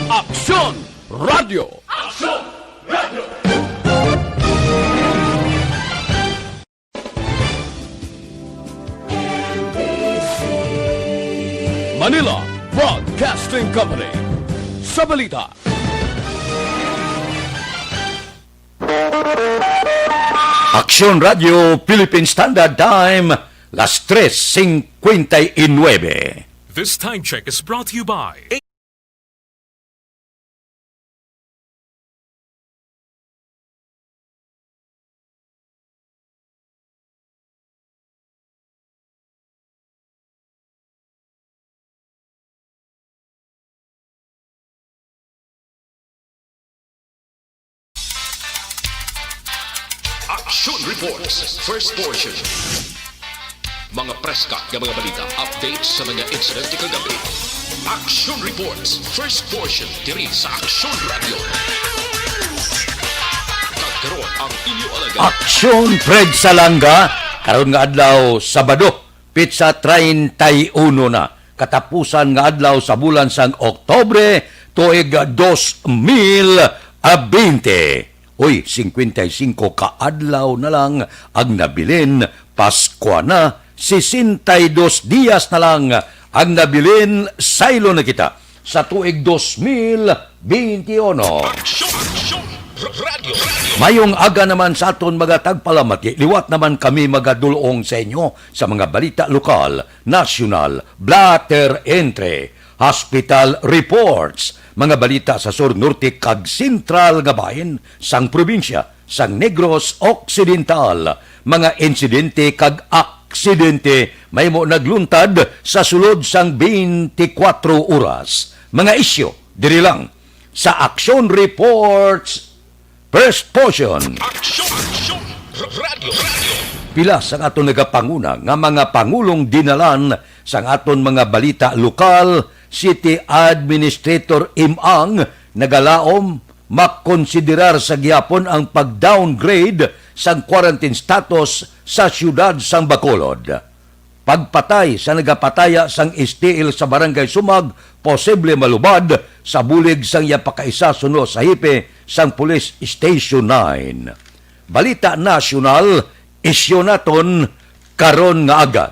Aksyon Radio! Aksyon Radio! Manila Broadcasting Company. Sa balita. Aksyon Radio Philippine Standard Time, las 3:59. This time check is brought to you by Action Reports, first portion. Mga preska ng mga balita, updates sa mga insidente kagabi. Action Reports, first portion, diri sa Action Radio. Kagkaroon ang inyo alaga. Aksyon Fred Salanga, karon nga adlaw Sabado, pitsa 31 na. Katapusan nga adlaw sa bulan sang Oktobre, tuig 2020. Uy, 55 kaadlaw na lang ang nabilin, Pasko na, 62 diyas na lang ang nabilin, saylo na kita sa tuig 2021. Action Radio. Mayong aga naman sa aton mga tagpalamati, liwat naman kami magadulong sa inyo sa mga balita lokal, nasyonal, blatter entre, hospital reports, mga balita sa Sur Norte kag Sentral nga bahin sang probinsya sang Negros Occidental, mga insidente kag aksidente may mo nagluntad sa sulod sang 24 oras. Mga isyo diri lang sa Action Reports first portion. Action Radio. Pila sang aton nagapanguna nga mga pangulong dinalan sang aton mga balita lokal, City Administrator Imang nagalaom makonsiderar sa gihapon ang pag-downgrade sang quarantine status sa siyudad sang Bacolod. Pagpatay sa nagapataya sang STL sa Barangay Sumag, posible malubad sa bulig sang yapakaisa suno sa hipe sang Police Station 9. Balita nasyonal, isyo naton karon nga aga.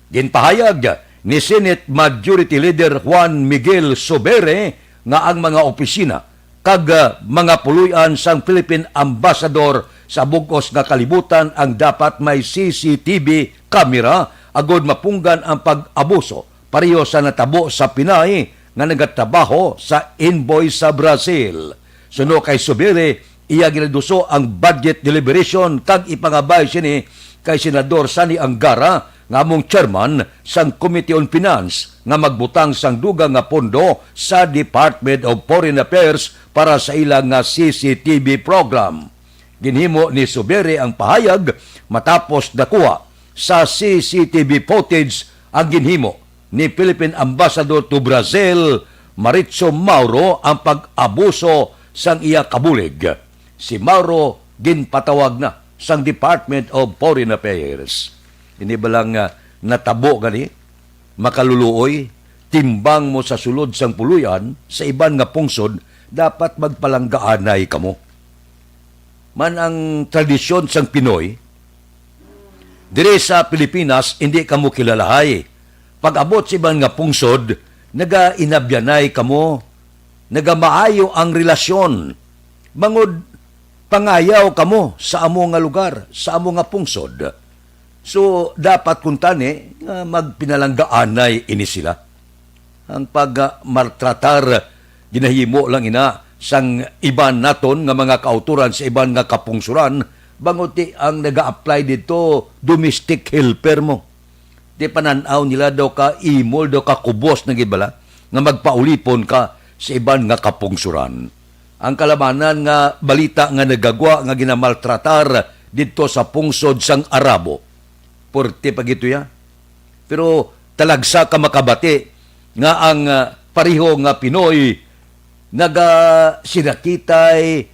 Ginpahayag ni Senate Majority Leader Juan Miguel Sobere nga ang mga opisina kag mga puluyan sang Philippine Ambassador sa bugos nga kalibutan ang dapat may CCTV camera agod mapunggan ang pag-abuso pareho sa natabo sa Pinay nga nagatrabaho sa invoice sa Brazil. Suno kay Sobere, iya ginaduso ang budget deliberation kag ipangabay sini kay Senador Sani Angara nga among chairman sang Committee on Finance nga magbutang sang dugang nga pondo sa Department of Foreign Affairs para sa ilang nga CCTV program. Ginhimo ni Sobere ang pahayag matapos nakuha sa CCTV footage ang ginhimo ni Philippine Ambassador to Brazil Maritzo Mauro ang pag-abuso sang iya kabulig. Si Mauro ginpatawag na sang Department of Foreign Affairs. Ini balang natabo gani, makaluluoy, timbang mo sa sulod sang puluyan, sa iban nga pungsod, dapat magpalanggaanay kamo. Man ang tradisyon sang Pinoy, dire sa Pilipinas, hindi kamo kilalahay. Pag-abot sa iban nga pungsod, naga-inabyanay kamo, nagamaayo ang relasyon. Bangod, pangayaw kamo sa amo nga lugar, sa amo nga pungsod. So, dapat kuntani nga magpinalanggaanay ini sila. Ang pag-martratar, ginahimo lang ina sang iban naton nga mga kauturan sa iban nga kapungsuran, banguti ang nag-a-apply dito domestic helper mo. Di pananaw nila daw ka imol, daw ka kubos ng ibala, nga magpaulipon ka sa iban nga kapungsuran. Ang kalamanan nga balita nga nagagwa nga ginamaltratar dito sa pungsod sang Arabo. Porte pag ito ya. Pero talagsa ka makabati nga ang pariho nga Pinoy naga-sinakitay,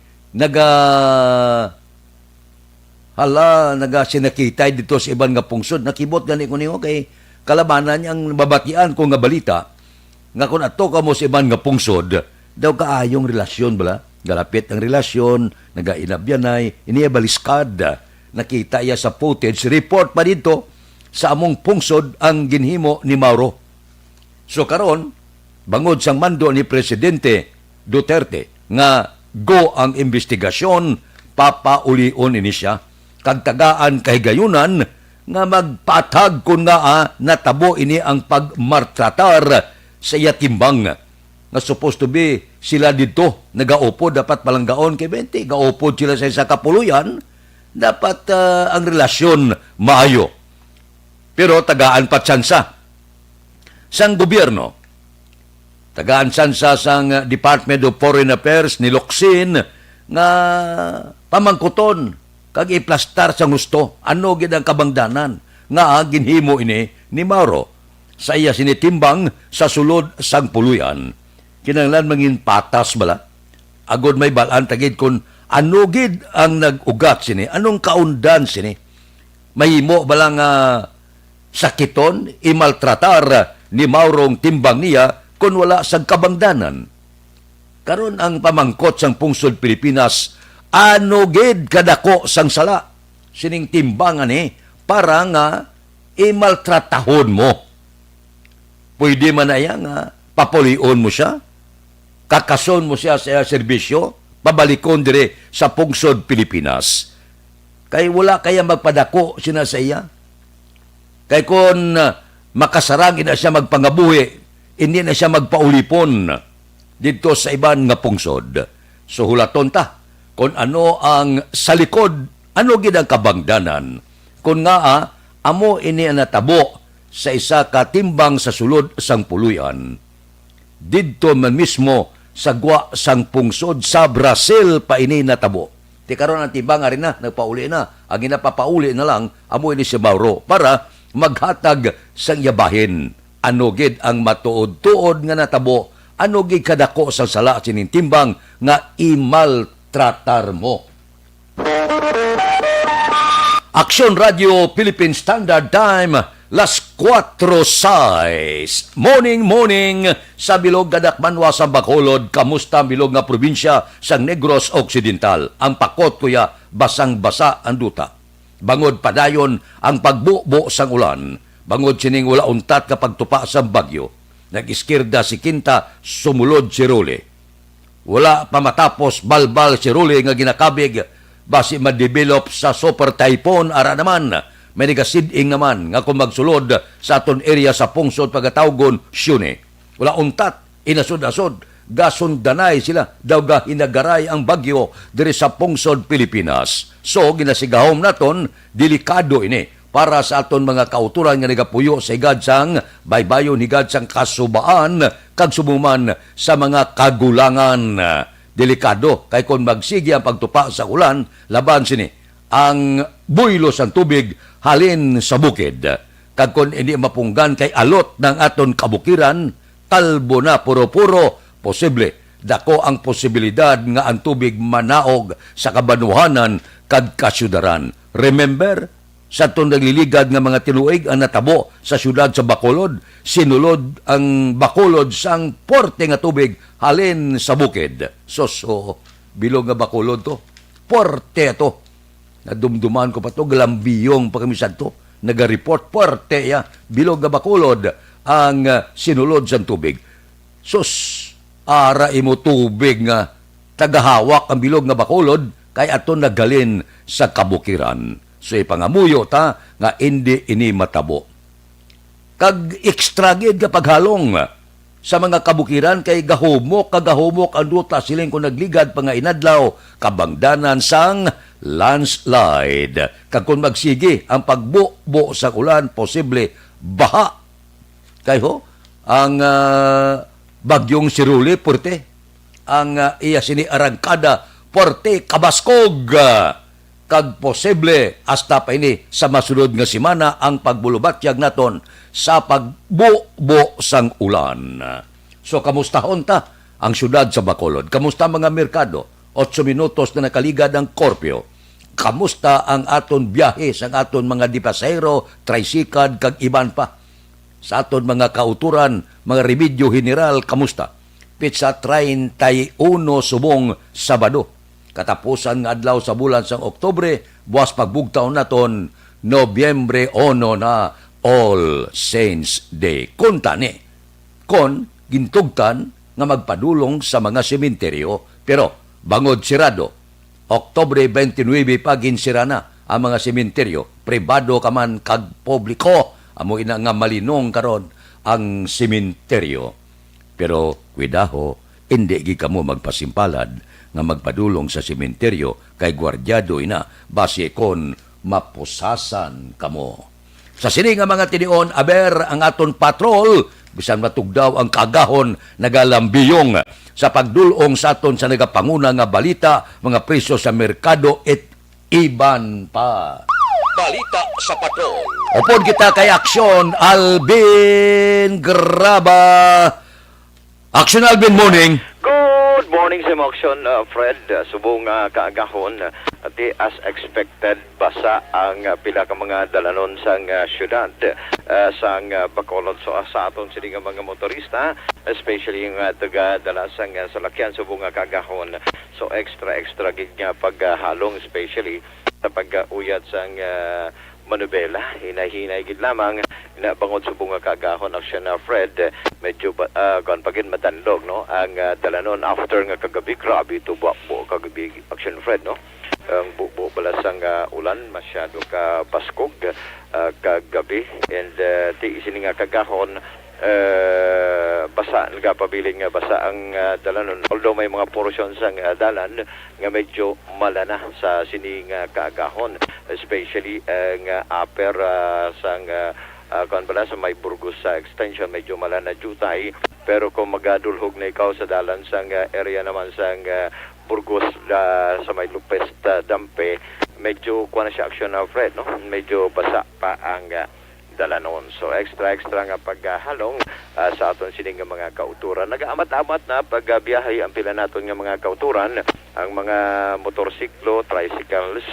naga-sinakitay dito sa iban nga pungsod. Nakibot gani ko niyo kay kalabanan niyang babatian ko nga balita nga kung ato ka mo sa iban nga pungsod, daw kaayong relasyon bala. Galapit ang relasyon, nagainabyanay, iniya baliskad. Nakita iya sa footage, report pa dito sa among pungsod ang ginhimo ni Mauro. So karon, bangod sang mando ni Presidente Duterte nga go ang investigasyon, papaulion ini siya. Kagtagaan kay gayunan nga magpatag kun nga natabo ini ang pagmartratar sa iya timbang. Nga supposed to be sila dito nagaupo dapat palanggaon kay 20 gaupod sila sa isa kapuluyan dapat ang relasyon maayo. Pero tagaan pa tsansa sang gobyerno, tagaan tsansa sang Department of Foreign Affairs ni Locsin nga pamangkuton kag iplastar sa gusto ano gid ang kabangdanan nga ginhimo ini ni Mauro sa iya sinitimbang sa sulod sang puluyan. Kinahanglan mangin patas bala agod may balaan tagid kun ano gid ang nag-ugat sini, anong kaundan sini. Mahimo bala nga sakiton imaltratar ni Maurong timbang niya kun wala sang kabangdanan. Karon ang pamangkot sang pungsod Pilipinas, ano gid kadako sang sala sining timbangan para nga imaltratahon mo. Pwede man na nga papulion mo siya, kakason mo siya sa serbisyo, pabalikon dire sa pungsod Pilipinas. Kay wala kaya magpadako sina sa iya. Kay kung makasarang na siya magpangabuhi, hindi na siya magpaulipon dito sa iban nga pungsod. So hulaton ta kung ano ang sa likod, ano gid ang kabangdanan. Kung nga amo ini ang natabo sa isa ka timbang sa sulod sang puluyan. Didto man mismo sa gwa sang pungsod sa Brazil pa ini natabo. Ti karon ang timbang rin na nagpauli na. Ang ginapapauli na lang amo ini si Mauro para maghatag sang yabahin. Ano gid ang matuod-tuod nga natabo, ano gid kadako sa sala sining timbang nga imaltratar mo. Aksyon Radio Philippine Standard Time, las 4:06. Morning sa bilog Gadakmanwa sa Bacolod. Kamusta bilog nga probinsya sa Negros Occidental? Ang pakot kuya basang-basa ang duta. Bangod padayon ang pagbubo sang ulan. Bangod sining wala untat kapag tupa sa bagyo. Nag-iskirda si Kinta, sumulod si Rule. Wala pa matapos balbal si Rule nga ginakabig basi ma-develop sa super typhoon ara naman. May nagasiding naman nga kung magsulod sa aton area sa pungsod pagatawgon Siune. Wala untat, inasod-asod, gasundanay sila daw ga hinagaray ang bagyo diri sa pungsod Pilipinas. So ginasigahom naton delikado ini para sa aton mga kauturan nga nagapuyo sa higadsang baybayon higadsang kasubaan kag sumuman sa mga kagulangan. Delikado kay kung magsigi ang pagtupa sa ulan laban sini ang buylos ang tubig halin sa bukid. Kag kung hindi mapunggan kay alot ng aton kabukiran, talbo na puro-puro, posible. Dako ang posibilidad nga ang tubig manaog sa kabanuhanan kag kasyudaran. Remember, sa aton nagliligad nga mga tinuig ang natabo sa syudad sa Bacolod, sinulod ang Bacolod sang porte nga tubig halin sa bukid. So, bilog nga Bacolod to. Porte to. Nadumduman ko pa to, galambiyong pa kami sa to. Naga-report, porte ya, bilog nga Bacolod ang sinulod sa tubig. Sus, ara imo tubig nga tagahawak ang bilog nga Bacolod kay aton nagalin sa kabukiran. So ipangamuyo ta nga hindi ini matabo. Kag extra gid kapag halong sa mga kabukiran kay gahumok ang duta siling kung nagligad pa nga inadlaw kabangdanan sang landslide. Kag kung magsige ang pagbubo sa ulan posible baha. Kay ang bagyong Siruli porte ang iya sini arangkada porte kabaskog. Kag posible hasta pa ini sa masunod nga semana ang pagbulubatyag naton sa pagbubo sang ulan. So kamustahon ta ang syudad sa Bacolod? Kamusta mga merkado? 8 minutos na nakaligad ang Corpio. Kamusta ang aton biyahe sa aton mga dipasero, tricycad kag iban pa? Sa aton mga kauturan, mga remedyo general, kamusta? pitsa 31 subong Sabado. Katapusan nga adlaw sa bulan sang Oktubre, buwas pagbugtaw naton Nobyembre 1 na All Saints Day. Kuntani, kon gintugtan nga magpadulong sa mga sementeryo, pero bangod sirado. Oktubre 29 pa ginsira na ang mga sementeryo, pribado ka man kag publiko, amo ina nga malinong karon ang sementeryo. Pero kuidaho, hindi gi kamo magpasimpalad nga magpadulong sa sementeryo kay gwardyado ina base kon mapusasan kamo. Sa sini nga mga tinion, aber ang aton patrol, bisan matugdaw ang kagahon nagalambiyong sa pagdulong sa aton sa nagapanguna nga balita, mga presyo sa merkado et iban pa. Balita sa patrol. Upod kita kay Aksyon, Alvin Graba. Aksyon, Alvin, morning. Good morning sa Moksyon, Fred. Subong kaagahon, as expected, basa ang pila ka mga dalanon sang syudad sang Bacolod. So sa aton sini nga mga motorista, especially yung taga-dala sang salakyan, subong kaagahon. So extra gig nga paghalong, especially sa pag-uyat sang manubela, hinay-hinay gid lamang na bangod sa bunga kagahon aksyon na Fred, medyo kon pagin matanlog no ang dalanon after nga kagabi, grabe to buo kagabi aksyon Fred no, ang buo balasang ulan masyado ka paskog kagabi, and ti isini nga kagahon basa nagapabiling basa ang dalanon, although may mga portion sang dalan nga medyo malana sa sining kaagahon, especially ang upper sang kung pala sa may Burgos sa extension medyo malana jutay, pero kung magadulhog na ikaw sa dalan sang area naman sang Burgos sa may Lupes Dampe, medyo kuha na siya aksyon na Fred no, medyo basa pa ang dalanon. So extra nga paghalong sa aton sining nga mga kauturan. Nagaamat-amat na pagbiyahe ang pila naton nga mga kauturan, ang mga motorsiklo, tricycles,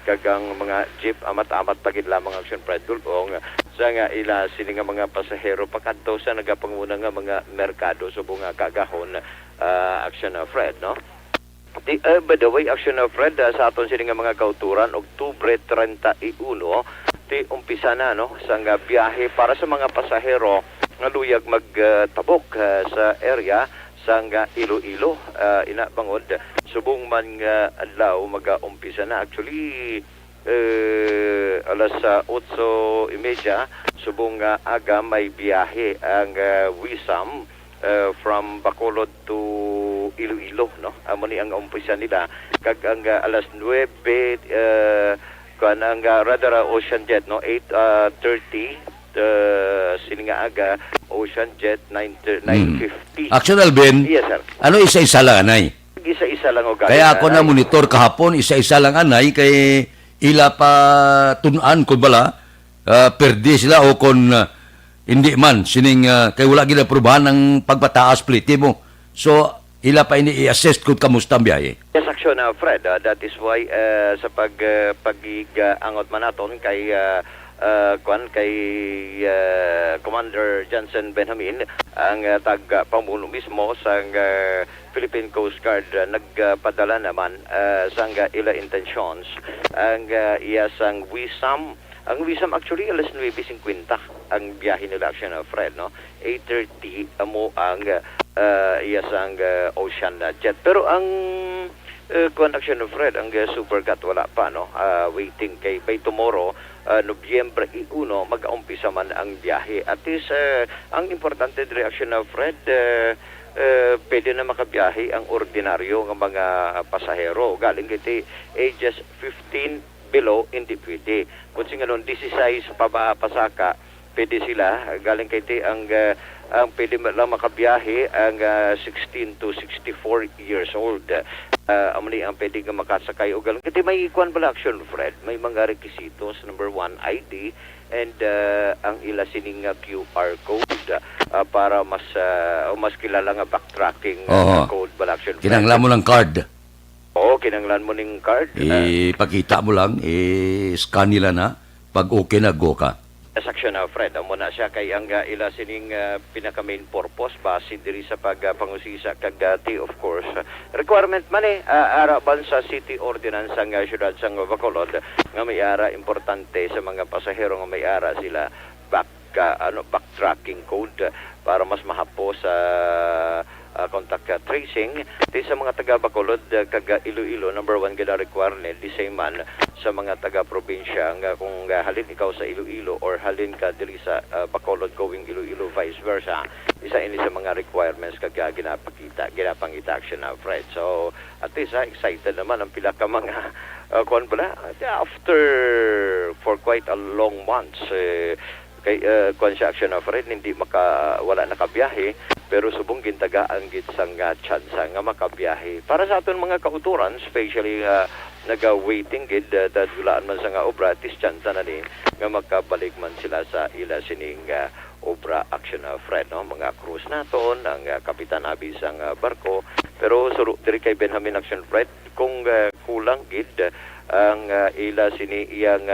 kagang mga jeep, amat-amat pagid lamang aksyon Fred dulong sa nga ila sining nga mga pasahero pakadto sa nagapanguna nga mga merkado so bunga kagahon aksyon na Fred no. By the way, aksyon na Fred, sa aton sining nga mga kauturan, Oktubre 31 ti umpisa na no sang biyahe para sa mga pasahero nga luyag magtabok sa area sang Iloilo, ina bangod subong man nga adlaw mag-umpisa na actually alas 8:30 subong aga may biyahe ang Wisam from Bacolod to Iloilo no, amo ni ang umpisa nila kag ang alas 9 kan ang rather Ocean Jet no 8:30 sininga aga Ocean Jet 9:50. Aksyon, Alvin. Yes sir. Ano isa-isa lang anay? Isa-isa lang o Kaya ako na monitor kahapon, isa-isa lang anay kay ila pa tunan kun bala perdi sila o kon hindi man sining kay wala gid aprubahan ng pagpataas plite mo. So ila pa ini i-assess kung kamusta ang biyahe. Yes, aksyon na Fred. That is why sa pag-angot man naton kay Commander Johnson Benjamin, ang tag-pamuno mismo sa Philippine Coast Guard, nagpadala naman sa ila intentions ang iyasang Wisam. Ang Wisam actually alas 9:50 ang biyahe nila aksyon na Fred no. 8:30 mo ang iyasang Ocean Jet. Pero ang connection of Fred, ang Supercat wala pa no. Waiting kay by tomorrow, Nobyembre 1 mag-umpisa man ang biyahe. At least ang importante reaction of Fred, pwede na makabiyahe ang ordinaryo ng mga pasahero. Galing kiti ages 15 below, hindi pwede. Kung singanon 16 pa ba pasaka, pwede sila. Galing kiti ang pwede lang makabiyahe ang 16 to 64 years old. Amuni ang pwede nga makasakay o galing. Kasi may ikuan pala action, Fred. May mga requisitos. Number 1, ID. And ang ila sining QR code para mas kilala nga backtracking code pala action, Fred. Kinanglan mo ng card. Oo, kinanglan mo ng card. Ipakita mo lang, scan nila na. Pag okay na, go ka. Saksyon na Fred, amo na siya kay ang ila sining pinaka main purpose base diri sa pagpangusisa kagati of course. Requirement man araban sa city ordinance ang syudad sang Bacolod nga may ara importante sa mga pasahero nga may ara sila backtracking code para mas mahapo sa contact tracing di sa mga taga Bacolod kag Iloilo number 1 gada requirement di same man sa mga taga probinsya nga kung halin ikaw sa Iloilo or halin ka diri sa Bacolod going Iloilo vice versa isa ini sa mga requirements kag ginapangita action na Fred. So at least excited naman ang pila ka mga kuan pala after for quite a long months kay construction of Fred hindi wala nakabiyahe pero subong gintagaan gid sang tsansa nga makabiyahe para sa aton mga kauturan especially naga-waiting gid dulaan man sa nga obra tis tsansa na ni nga makabalik man sila sa ila sining obra action of Fred no mga cruise naton ang kapitan abi sang barko pero suro diri kay Benjamin Action Fred kung kulang gid ang ila sini iyang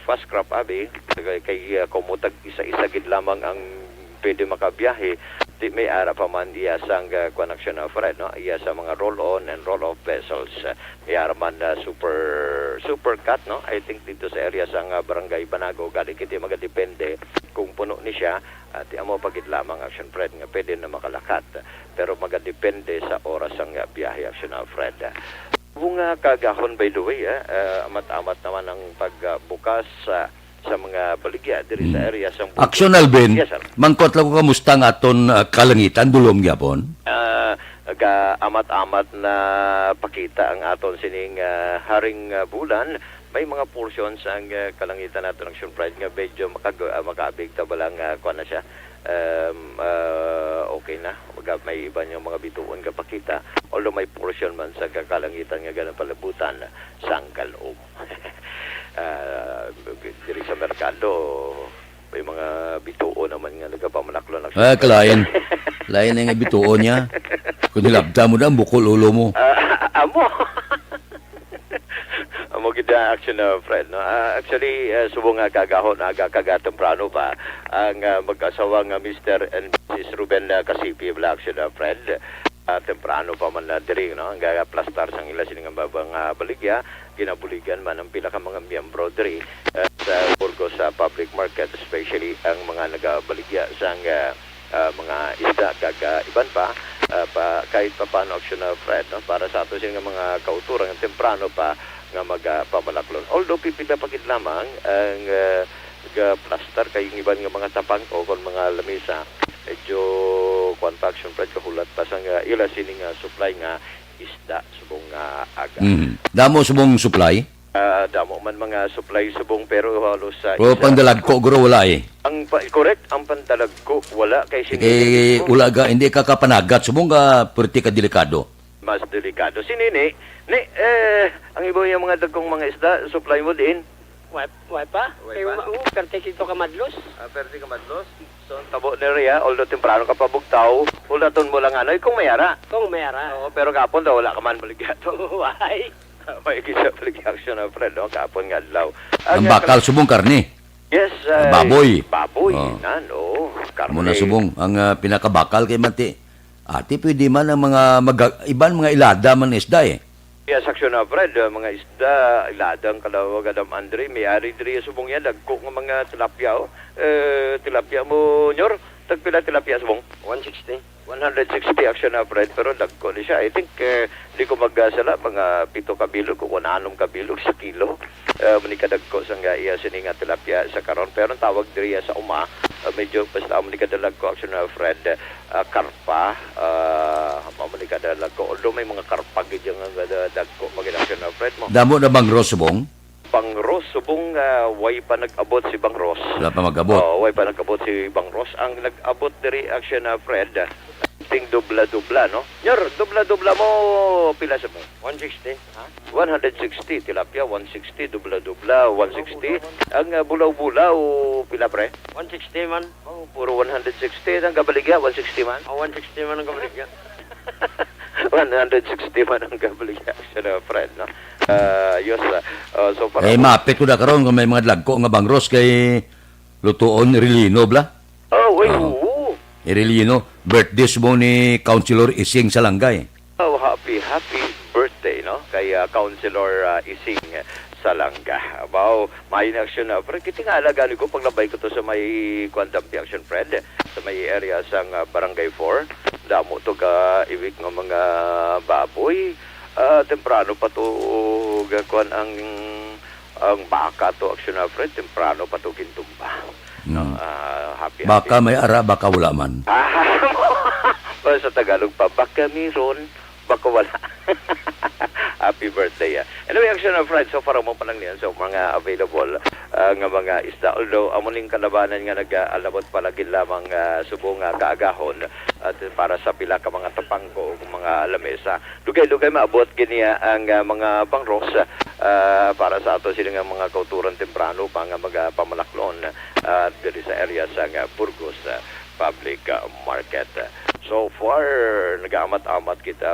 fast crop abi kay kumutag isa-isa gid lamang ang pwede makabiyahe di may ara pa man iya sang connection of Fred no iya sa mga roll-on and roll-off vessels may ara man super cut no I think dito sa area sang barangay Banago gali kiti magadepende kung puno ni siya at amo pagid lamang action Fred nga pwede na makalakat pero magadepende sa oras sang biyahe action of Fred. Bunga kagahon by the way amat-amat naman ang pagbukas sa mga baligya diri sa area sang Action Alvin, yes, sir. mangkot lang ko kamusta nga aton kalangitan dulom gyapon. Amat-amat na pakita ang aton sining haring bulan may mga portions ang kalangitan naton ng Action Pride nga medyo makaabig ta balang kuan na siya okay na may iba niyang mga bituon ka pakita although may portion man sa kalangitan nga ganang palabutan sang kaloob. Diri sa merkado may mga bituo naman nga nagapamalaklon ng Kalain. Lain nga bituo niya. Kung nilabda mo na, bukol ulo mo. Amo. Amo kita action na Fred. No? Actually, subong nga kagahon, kaga-temprano pa, ang mag-asawang Mr. and Mrs. Ruben Casipi, action na Fred. Temprano pa man na diri no ang plastar sang ila sining babang baligya ginabuligan man ang pila ka mga miyembro diri sa Burgos sa public market especially ang mga nagabaligya sang mga isda kag iban pa kahit pa paano action na Fred no para sa ato sing mga kauturan temprano pa nga magpamalaklon although pipila pagid lamang ang plastar kay iban nga mga tapang o kon mga lamesa medyo action Fred kahulat pa sang ila sining supply nga isda subong aga. Damo subong supply? Damo man mga supply subong pero halos sa O pandalag ko guro wala Ang correct ang pandalag ko wala kay sinini. Ulaga hindi ka kapanagat subong ka perti ka delikado. Mas delikado sinini ang iba yung mga dagkong mga isda supply mo din. Why pa? Kay perti kito ka madlos. Perti ka madlos. So, tabo na rin although temprano ka pa bugtaw, ulaton mo lang kung mayara. Kung mayara. Oo, pero kapon daw wala ka man baligyato. Why? May kisa baligyaksyon na friend, no? Kapon nga adlaw. Ang bakal subong karne. Yes. Baboy. Baboy, Oh. Karne. Muna subong ang pinakabakal kay Mati. Ati pwede man ang mga iban mga ilada man isda Yes, aksyon na friend, mga isda, iladang kalawag Adam Andre, may ari diri subong yan, dagko ng mga tilapia. Tilapia mo, Nyor? Tagpila tilapia subong? 160 action na friend, pero dagko ni siya. I think, di ko magasala, mga 7 kabilog o 6 kabilog sa kilo. Manikadagko sa nga iya sininga tilapia sa karon. Pero ang tawag diri sa uma, medyo basta manikadalag ko action na friend, karpa, manikadalag ko. Although may mga karpa gid nga dagko mag-action na friend mo. Damo na bang ros subong? Bangros, subong way pa nag-abot si Bangros. Wala pa mag-abot. Way pa nag-abot si Bangros. Ang nag-abot diri action na Fred, ting dubla-dubla, no? Nyor, dubla-dubla mo, pila sa mo? 160. Ha? 160, tilapia, 160, dubla-dubla, 160. Ang bulaw-bulaw, pila pre? 160 man. Puro 160. Ang kabaligya, 160 man? 160 man ang kabaligya. 160 man ang kabaligya, action na Fred, no? Ayos. So para Eh, mapit ko na karon kung may mga dlagko nga bangros kay lutuon Relino bla. wait, oo. Relino, birthday mo ni Councilor Ising Salangay. Oh, happy birthday, no? Kay Councilor Ising Salanga. Wow, may action na. Pero kiti nga alagaan ko, paglabay ko to sa may Quantampi Action Fred, sa may area sang Barangay 4. Damo to ka iwik ng mga baboy. Temprano pa to gakuan ang baka to action na Fred. Temprano pa to gintumba. No, happy. Baka may ara, baka wala man. Sa Tagalog pa, baka meron, baka wala. Happy birthday. Anyway, action of Fred, so para mo pa lang niyan. So, mga available nga mga isda. Although, amuning kalabanan nga nag-alabot palagi lamang subong kaagahon at para sa pila ka mga tapangko o mga lamesa. Dugay-dugay maabot giniya ang mga bangros para sa ato sila nga mga kauturan temprano pa nga mga pamalaklon at diri sa area sa Burgos Public Market. So far, nag-amat-amat kita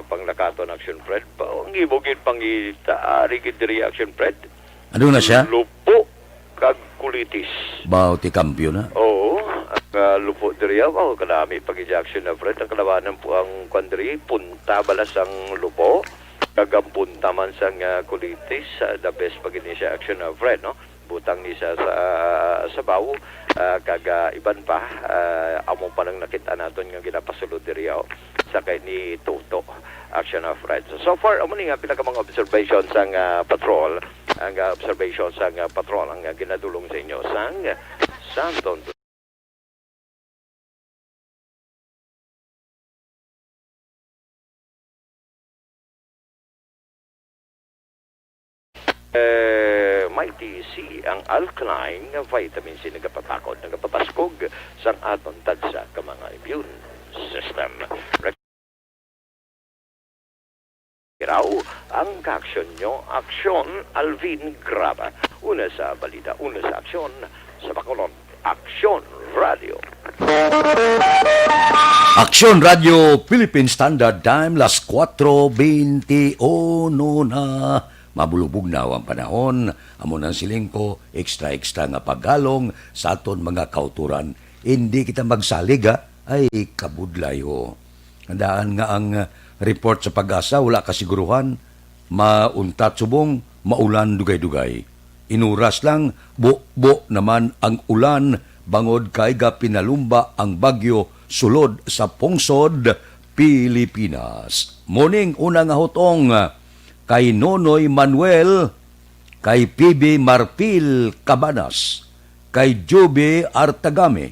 panglakaton Action Fred. Ang ibogin pangita, rigid reaction Fred. Ano na siya? Lupo, kag kulitis. Bao ti kampyo na. Oo, ang lupo diri wow, kadami pag-action na Fred. Ang kalabanan po ang kandri, punta balas ang lupo, kag ang punta man sang kulitis. The best pag-ini siya action na Fred, no? Butang ni sa sabaw kaga iban pa amo pa nang nakita naton nga ginapasulod diri sa kay ni Toto action of Fred. So far amo ni nga pila ka mga observations sang patrol ang observations sang patrol ang ginadulong sa inyo sang Santon. Mighty C ang alkaline nga vitamin C nagapatakod, nagapapaskog sa aton tagsa ka mga immune system. Iraw ang ka-aksyon nyo, Aksyon Alvin Graba. Una sa balita, una sa aksyon sa Bacolod, Aksyon Radio. Aksyon Radio Philippine Standard Time, las 4:21 na. Mabulubog na ang panahon, amo ng silingko, extra nga paggalong sa aton mga kauturan. Hindi kita magsalig ay kabudlayo. Handaan nga ang report sa Pag-asa, wala kasiguruhan, mauntat subong, maulan dugay-dugay. Inuras lang, bo naman ang ulan, bangod kay pinalumba ang bagyo sulod sa pungsod, Pilipinas. Morning, unang hotong, kay Nonoy Manuel, kay PB Marpil Cabanas, kay Jobe Artagame.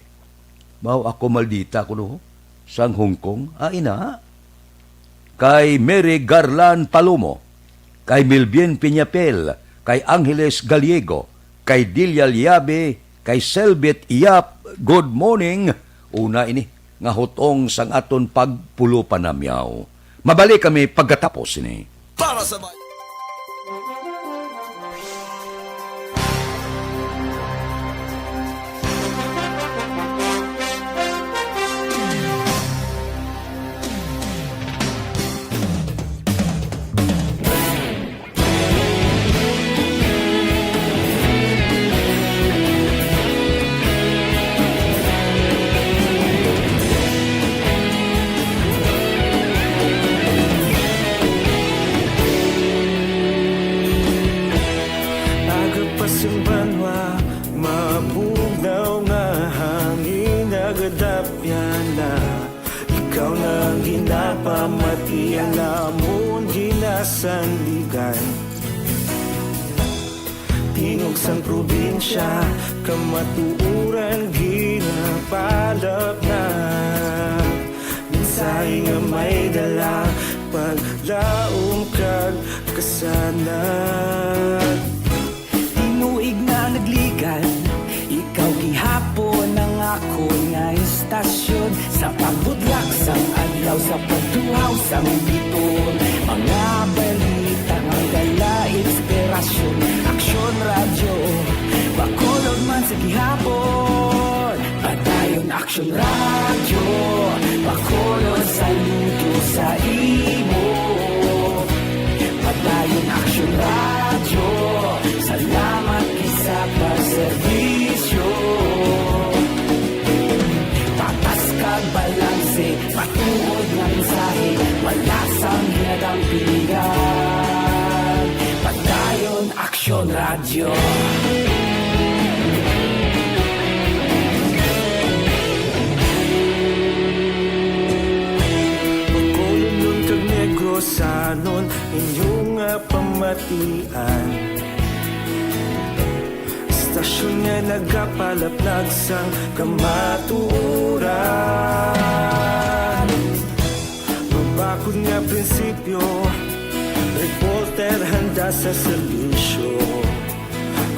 Baw ako maldita ko no, sang Hong Kong, ina. Kay Mary Garland Palomo, kay Milbien Piñapel, kay Angeles Gallego, kay Dilia Liabe, kay Selbit Iyap, good morning. Una ini, nga hotong sang aton pagpulo panamyaw. Mabalik kami pagkatapos ini. Para sa ikaw nang ginapamati, alam mo ginasanligan. Tingog sang probinsya, kamatuuran ginapalap na. Minsay nga may dala, paglaom kag kasanat. Tinuig na nagligan, ikaw gihapon ang ako nga istasyon. Sa pagbudlak sang adlaw, sa pagtuhaw sang biton. Mga balita ang dala, inspirasyon. Aksyon Radio, Bacolod man sa gihapon. Padayon Aksyon Radio, Bacolod saludo sa imo. Padayon Aksyon Radyo. Pagkulong kag negrosanon inyong pamatian. Stasyon nga nagapalaplag sang kamaturan. Mabakod nga prinsipyo, reporter handa sa selisyo.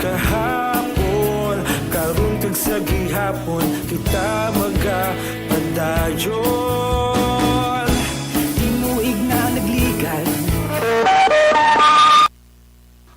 Kahapon, karong kag sa gihapon, kita magapadayon. Tinuig na nagligan.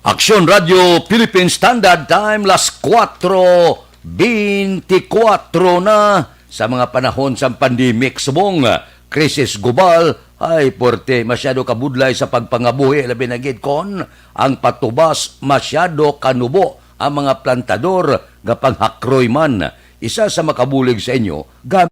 Aksyon Radio Philippine Standard Time, las 4:24 na sa mga panahon sa pandemic subong krisis global ay porte masyado kabudlay sa pagpangabuhi labi na gid kon ang patubas masyado kanubo ang mga plantador nga panghakroy man. Isa sa makabulig sa inyo gamit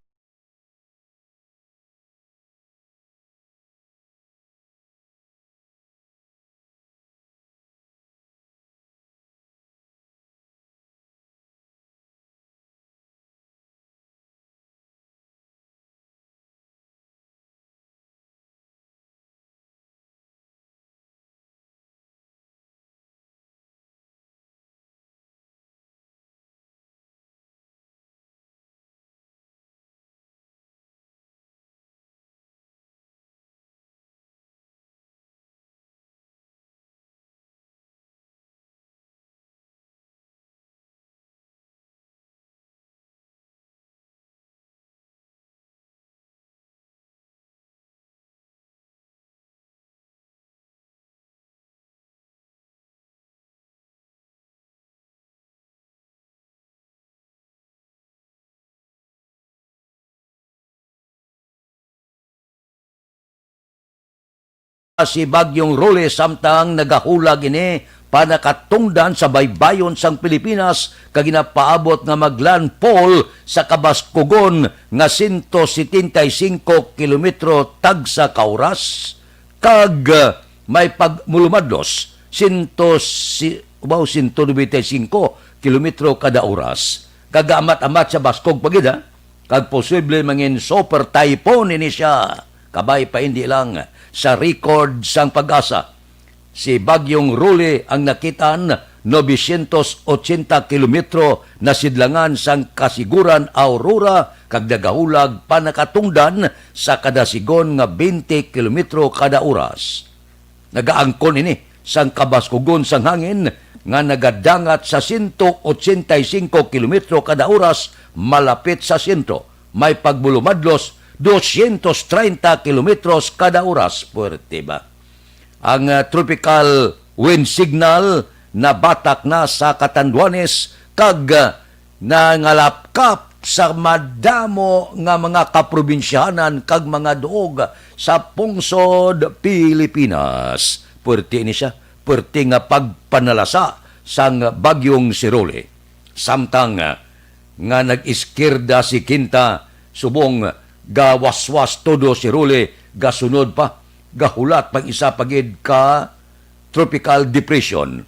si Bagyong Role samtang nagahulag ini panakatungdan sa baybayon sang Pilipinas kag ginapaabot nga maglandfall sa kabaskugon nga 175 kilometro tagsa ka oras kag may pagmulumadlos 195 kilometro kada oras kag amat-amat sa baskog pagida kag posible mangin super typhoon ini siya kabay pa hindi lang sa record sang Pag-asa. Si Bagyong Role ang nakitaan 980 kilometro na sidlangan sang kasiguran Aurora kag nagahulag panakatungdan sa kadasigon nga 20 kilometro kada oras. Nagaangkon ini sang kabaskugon sang hangin nga nagadangat sa 185 kilometro kada oras malapit sa sentro. May pagbulumadlos 230 kilometros kada oras. Puwerte ba? Ang tropical wind signal na batak na sa Catanduanes kag nangalapkap sa madamo nga mga kaprobinsyahanan kag mga duog sa pungsod Pilipinas. Puwerte ni siya. Puwerte nga pagpanalasa sang Bagyong si Role. Samtang nga nag-iskirda si Kinta subong gawaswas todo si Role, gasunod pa, gahulat pang isa pagid ka tropical depression.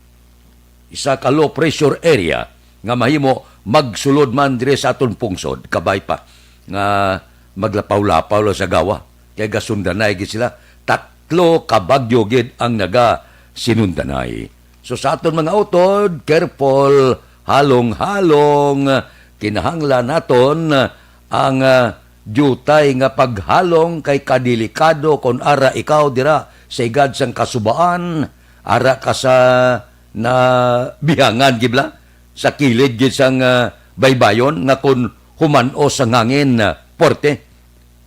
Isa ka low pressure area nga mahimo magsulod man dire sa aton pungsod, kabay pa nga maglapaw-lapaw sa gawa. Kaya gasundanay gid sila. 3 ka bagyo gid ang naga sinundanay. So sa aton mga utod, careful, halong-halong, kinahanglan naton ang jutay nga paghalong kay kadelikado kon ara ikaw dira sa igad sang kasubaan, ara ka sa na bihangan gibla sa kilid gid sang baybayon nga kon humano sa ngangin porte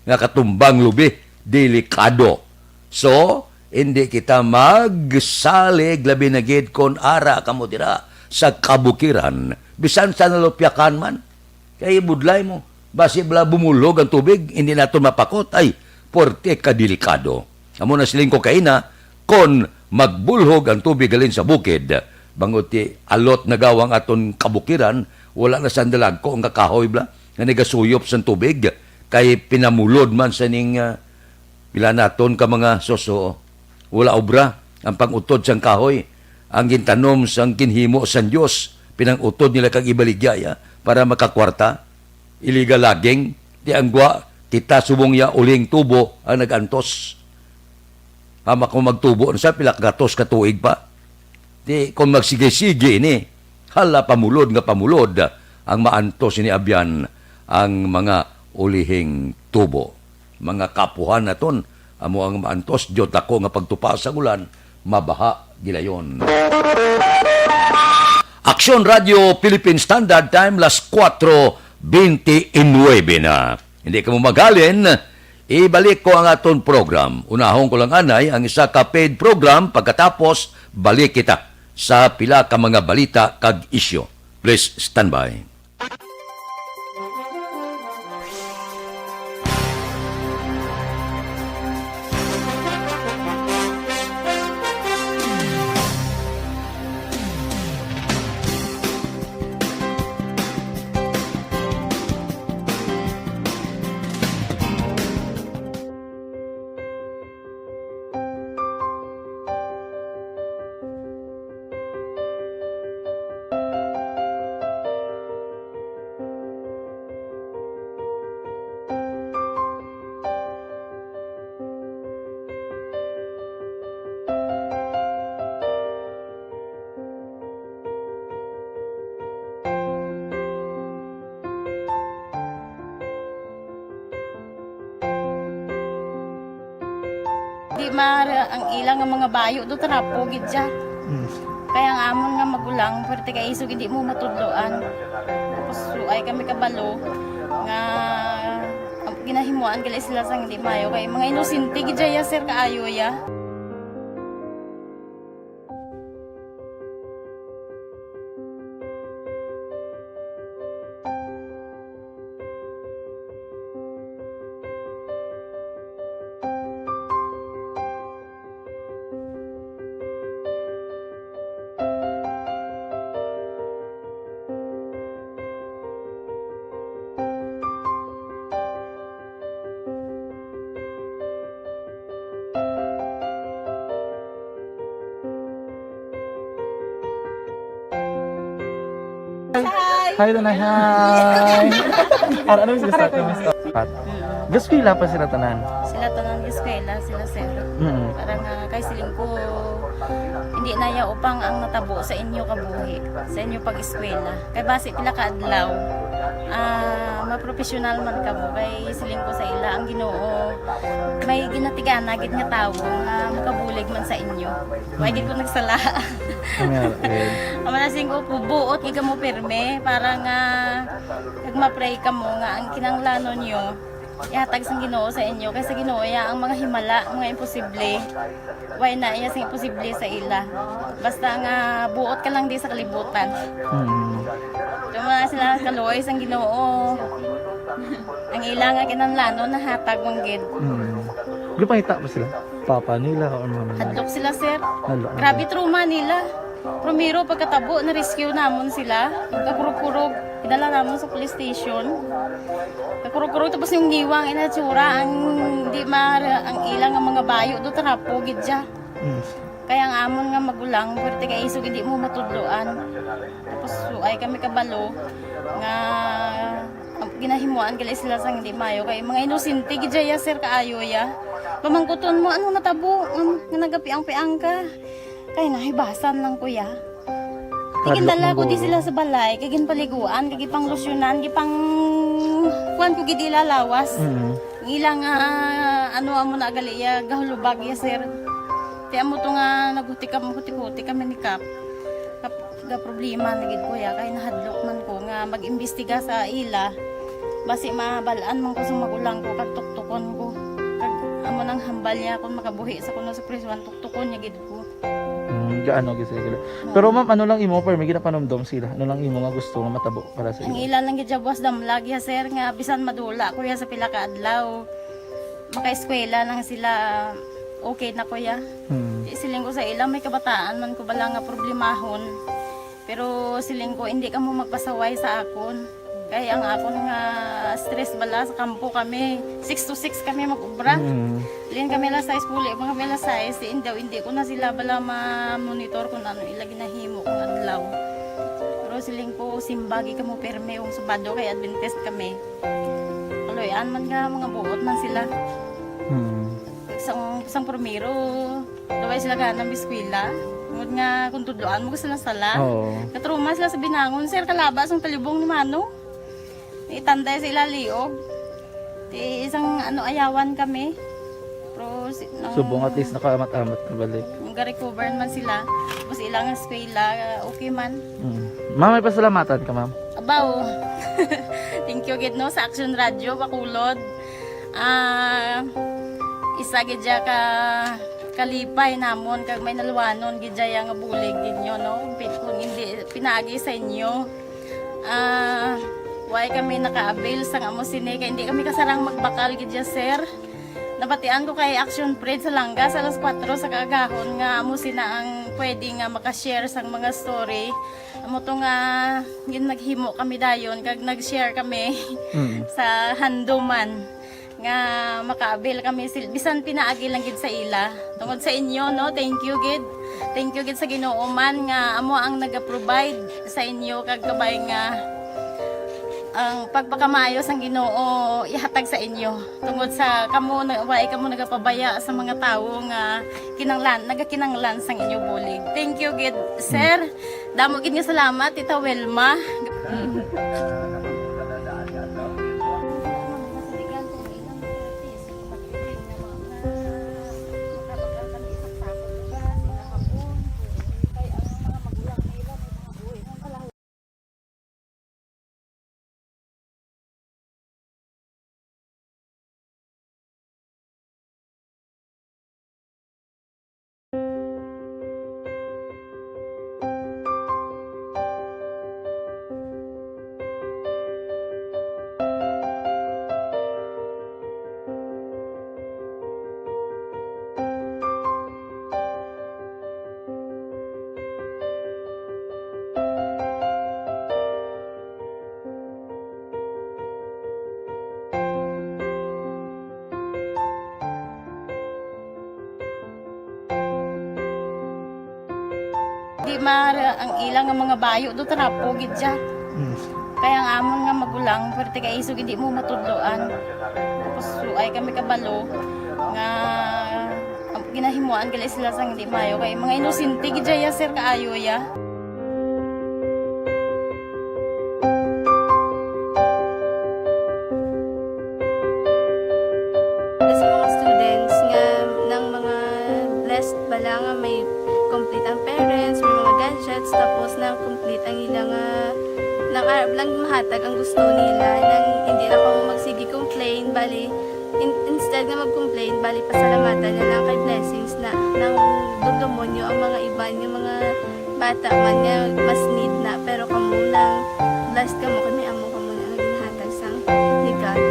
nga katumbang lubi delikado. So hindi kita magsalig labi na gid kon ara kamo dira sa kabukiran bisan sa nalupyakan man kay budlay mo basi bala bumulog ang tubig, hindi nato mapakot, ay, porte kadelikado. Amo na siling ko kaina, kon magbulhog ang tubig galin sa bukid, banguti alot na gawang aton kabukiran, wala na sandalag ko ang kakahoy bla, nga nagasuyop sa tubig, kay pinamulod man sa ning pila naton ka mga soso, wala obra, ang pangutod sang kahoy, ang gintanom sang kinhimo sang Dios pinangutod nila kag ibaligya para makakwarta. Iliga laging ti angwa kita subong ya uling tubo ang nagantos. Hamak ko magtubo sa pilak gatos ka tuig pa. Di kung magsige-sige ni hala pamulod nga pamulod ang maantos ni abyan ang mga ulihing tubo. Mga kapuhan naton amo ang maantos jud ako nga pagtupa sa ulan mabaha gilayon. Aksyon Radio Philippine Standard Time las 4:29 na. Hindi ka mo magalin, ibalik ko ang aton program. Unahon ko lang anay ang isa ka paid program pagkatapos balik kita sa pila ka mga balita kag isyo. Please stand by. Di mara ang ilang nga mga bayo do tarapo gid siya. Kaya ang amon nga magulang pwerte kay isog hindi mo matudloan. Tapos ay kami kabalo nga ginahimuan gali sila sang hindi mayo kay mga inosente gid ya sir kaayo ya. Hi, Tanay. Hi. Ano yung start mo? Gaskwila pa sila tanan. Sila tanan eskwela sila sir. Parang kay siling ko hindi na ya upang ang natabo sa inyo kabuhi, sa inyo pag-eskwela. Kay base pila ka adlaw. Maprofessional man kamo kay siling ko sa ila ang Ginoo. May ginatigan gid nga tawo nga makabulig man sa inyo. Way gid ko nagsala. Amanasing ko buot gid mo pirme para nga kag ma-pray kamo nga ang kinanglanon nyo ihatag sang Ginoo sa inyo kay sa Ginoo ya ang mga himala, mga imposible. Way na iya sing imposible sa ila. Basta nga buot ka lang di sa kalibutan. Tuma sila kaluoy sang Ginoo. Ang ila nga kinanglanon nahatag mong gid. Gupangita pa sila. Papa nila o mama nila. Hadlok sila sir. Hadlok. Grabe trauma nila. Primero pagkatabo na rescue namon sila. Kakurog-kurog. Idala namon sa police station. Kakurog-kurog tapos yung niwang inatsura ang di ang ilang nga mga bayo do tarapo gid siya. Kaya ang amon nga magulang pwerte kay isog hindi mo matudloan. Tapos ay kami kabalo nga ginahimuan gali sila sang hindi mayo kay mga inosente gid ya sir kaayo ya. Pamangkuton mo ano natabo nga nagapiang-piang ka. Kay nahibasan lang kuya. Kagindala ko di sila sa balay, kagin paliguan, kagi pang losyunan, gi pang kuan ko gid ilalawas. Ilang ano amo na gali ya gahulubag ya sir. Ti amo to nga naghuti kami ni Kap. Ga problema na gid kuya kay nahadlok man ko nga mag-imbestiga sa ila. Basi mabalaan man ko sa magulang ko kag tuktukon ko. Kag amo nang hambal niya kung makabuhi sa kuno sa prison tuktukon niya gid ko. Gaano gid sila. Pero ma'am, ano lang imo per may ginapanomdom sila? Ano lang imo nga gusto nga matabo para sa Ang ila? ilan lang gid jabwas damlag ya sir nga bisan madula kuya sa pila ka adlaw. Maka-eskwela lang sila okay na kuya. Siling ko sa ila may kabataan man ko bala nga problemahon. Pero siling ko hindi ka mo magpasaway sa akon. Kaya ang akong nga stress bala sa kampo kami. 6 to 6 kami mag-ubra. Lin kami la size puli, mga kami la size. Hindi ko na sila bala ma-monitor kung ano ilagi na himo kung adlaw. Pero siling ko simbagi kamo perme yung Sabado kay Adventist kami. Kaloyan man nga mga buot man sila. Isang primero, daway sila ka ng biskwila. Ngod nga kung tudloan mo sila sala. Katruma sila sa binangon, sir kalabas ang talibong ni Mano. Itanday sa ilaliog. Isang ayawan kami. Pero Subong at least nakaamat-amat na balik. Ga-recover man sila. Tapos ilang eskwela, okay man. Ma'am, may pasalamatan ka, ma'am? Abaw. Thank you gid no sa Action Radio Bacolod. Isa gid ka kalipay namon kag may naluwanon gid nga bulig gid nyo no. Kung hindi pinaagi sa inyo. Why kami naka-avail sa amo sine kay hindi kami kasarang magbakal gid sir. Nabatian ko kay Action Fred sa Langga sa alas 4 sa kagahon nga amo sina ang pwede nga maka-share sang mga story. Amo to nga gin naghimo kami dayon kag nag-share kami sa handuman nga maka-avail kami bisan pinaagi lang gid sa ila. Tungod sa inyo no, thank you gid. Thank you gid sa Ginoo man nga amo ang naga-provide sa inyo kag kabay nga ang pagpakamayos ang Ginoo ihatag sa inyo tungod sa kamo nagapabaya sa mga tawo nga nagakinanglan sang inyo bulig. Thank you gid sir. Damo gid nga salamat Tita Welma. Di mara ang ilang nga mga bayo do tarapo gid siya. Kaya ang amon nga magulang perti kay isog hindi mo matudloan. Tapos suay kami kabalo nga ginahimuan gali sila sang hindi mayo kay mga inosente gid ya sir kaayo ya. Sa mga students nga ng mga blessed bala nga may complete ang parents, may mga gadgets, tapos na complete ang ilang lang mahatag ang gusto nila nang hindi na ako magsigi complain bali instead nga mag-complain bali pasalamatan na lang kay blessings na nang dudumonyo ang mga iba yung mga bata man nga mas need na pero kamo lang blessed kamo kami amo kamo na ginhatag sang ni God.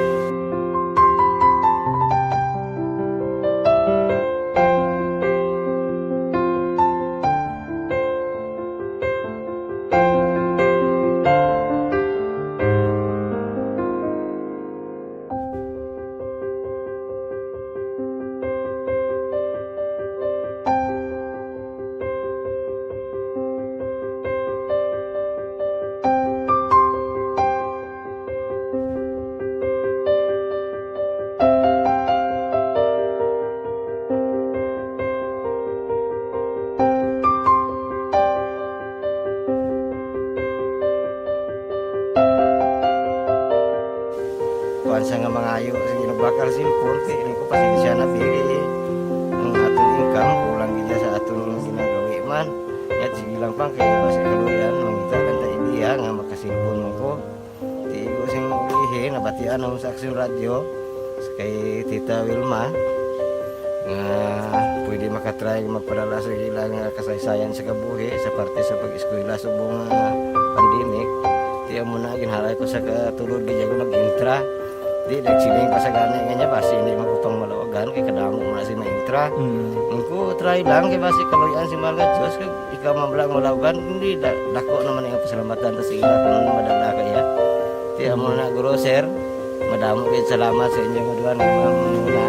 Sa nga mga ayo sa ginabakal silpon kay ini ko pasensya na biri ang atong income kulang gid sa atong ginagawi man yat sige lang pang kay basta kaluyan mangitakan ta ibiya nga makasilpon mo ko tigo sing ihi nabatian ang sa Action Radio kay Tita Wilma nga pwede makatry magpadala sa ilang kasaysayan sa kabuhi sa parte sa pag-eskwela subong pandemic tiya mo na ginharay ko sa katulod gid ko nag-intra. Di nagsiling pa sa gani nga niya basi hindi magupang malawagan kay kadamo mo na si maintra. Ko try lang kay basi kaluyan si mga Diyos kay ikaw mablang malawagan hindi dako naman ang pasalamatan ta sa ila kung madala kaya. Ti amo na guro sir. Madamo kayo salamat sa inyong aduan ng mga muna.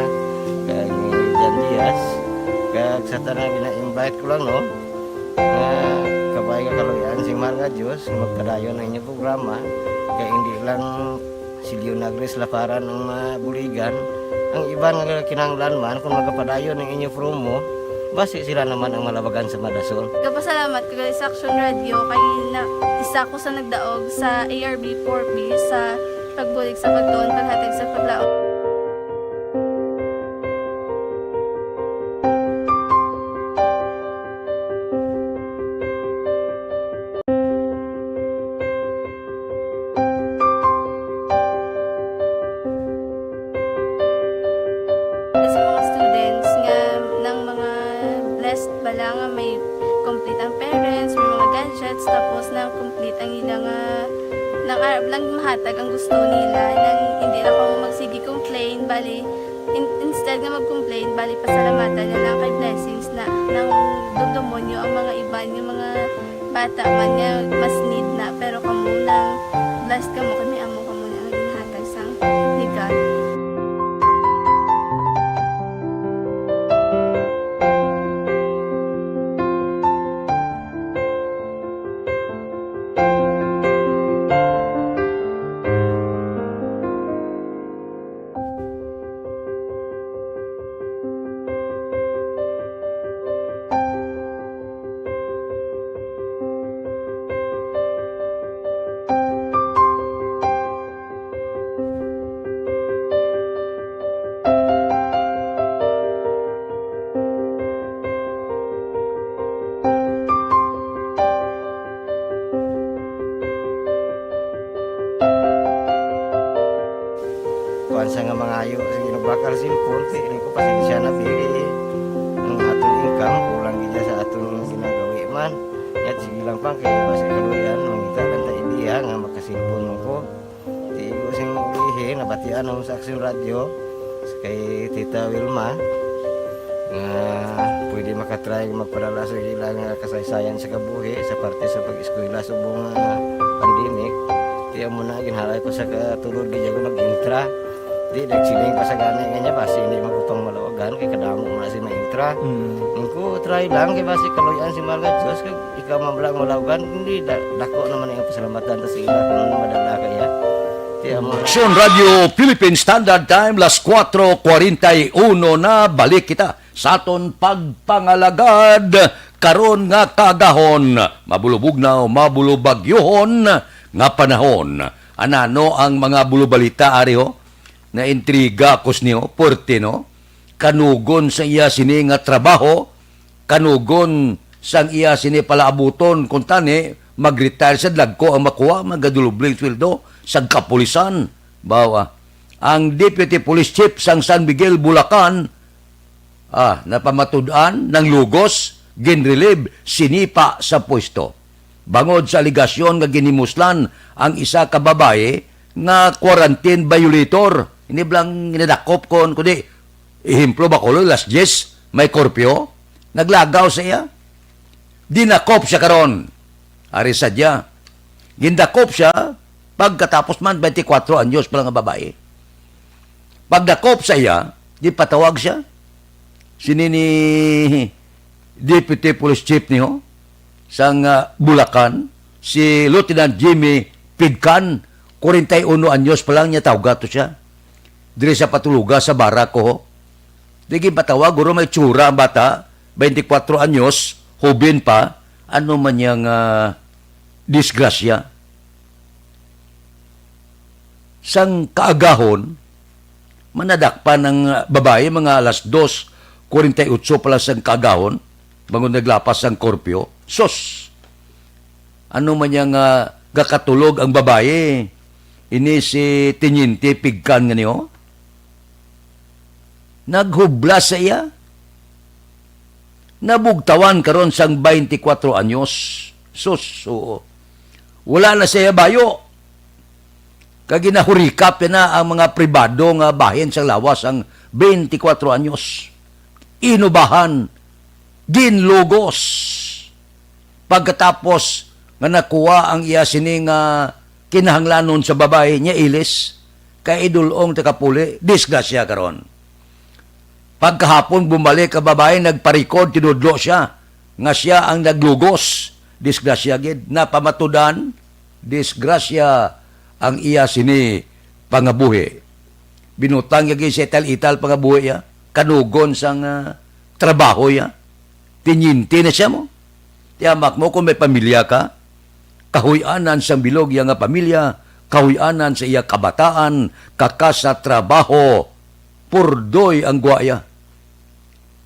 Kag Jan Diaz. Kag sa tanan gina-invite ko lang no. Kabay ka kaluyan si Marga Diyos magpadayon ng inyong programa. Kaya hindi lang si Leonagres Laparan ang mabuligan. Ang iba nga kinanglan man kung magpadayon ng inyong promo, basi sila naman ang malabagan sa Madasol. Kapasalamat ko sa Action Radio kay isa ko sa nagdaog sa ARB 4B sa pagbulig sa pagtuon, paghatag sa paglaog. Sa mga students nga ng mga blessed bala nga may complete ang parents, may mga gadgets, tapos na complete ang ilang lang mahatag ang gusto nila nang hindi na ako magsigi complain bali instead nga mag-complain bali pasalamatan na lang kay blessings na nang dudumonyo ang mga iba yung mga bata man nga mas need na pero kamo nang blessed kamo kami amo kamo na ang ginhatag sang ni God. Kuan sa nga mga ayo sa ginabakal silpon kay ini ko pasensya na bili ang atong income kulang gid sa atong ginagawi man yat sige lang pang kay basi kaluyan mangita lang ta idea nga makasilpon mo ko di ko sing ulihi nabatian ang sa Action Radio kay Tita Wilma nga pwede makatry magpadala sa ilang kasaysayan sa kabuhi sa parte sa pag-eskwela subong pandemic di amo na ginhalay ko sa katulod gid ako nag-intra. Di nagsiling pa sa gani nga niya basi hindi magupang malawagan kay kadamo na si maintra. Ko try lang kay basi kaluyan si Marga Diyos kay ikaw mablang malawagan hindi dako naman ang pasalamatan ta sa ila kung madala kaya. Ti amo Action Radio Philippine Standard Time las 4:41 na balik kita sa aton pagpangalagad karon nga kagahon mabulubugnaw mabulubagyohon nga panahon. Anano ang mga bulubalita ari ho? Na intriga kos niyo, porte no? Kanugon sa iya sini nga trabaho, kanugon sang iya sini palaabuton kung tani, mag-retire sa dagko ang makuha, magadulubling sweldo sa kapulisan. Bawa, ang Deputy Police Chief sang San Miguel, Bulacan, napamatudan ng lugos, ginrelieve, sinipa sa pwesto. Bangod sa aligasyon nga ginimuslan ang isa ka babae nga quarantine violator. Hindi blang ginadakop kon kundi ihimplo ba ko last yes may korpyo naglagaw sa iya dinakop siya karon ari sadya gindakop siya pagkatapos man 24 anyos pa lang nga babae pagdakop sa iya di patawag siya sini ni Deputy Police Chief niyo sang Bulacan si Lieutenant Jimmy Pidcan 41 anyos pa lang niya tawag to siya dire sa patuluga sa barako. Digi patawag, guro may tsura ang bata, 24 anyos, hubin pa, ano man niyang disgrasya. Sang kaagahon, manadakpan ng babae, mga alas 2:48 pala sang kaagahon, bangon naglapas ang korpyo. Sos! Ano man niyang gakatulog ang babae, ini si Teniente Pigkan nga niyo, naghubla sa iya. Nabugtawan karon sang 24 anyos. Sus, oo. Wala na siya bayo. Kag ginahurikap na ang mga pribado nga bahin sa lawas ang 24 anyos. Inubahan, ginlugos. Pagkatapos nga nakuha ang iya sining kinahanglanon sa babae niya ilis, kay idulong takapuli, disgrasya karon. Pagkahapon bumalik ka babae, nagparikod, tinudlo siya, nga siya ang naglugos, disgrasya gid, napamatudan, disgrasya ang iya sini pangabuhi. Binutang yagi sa ital-ital pangabuhi ya, kanugon sang trabaho ya, tinyinti na siya mo. Tiyamak mo kung may pamilya ka, kahuyanan sa bilog iya nga pamilya, kahuyanan sa iya kabataan, kakas sa trabaho, purdoy ang guaya.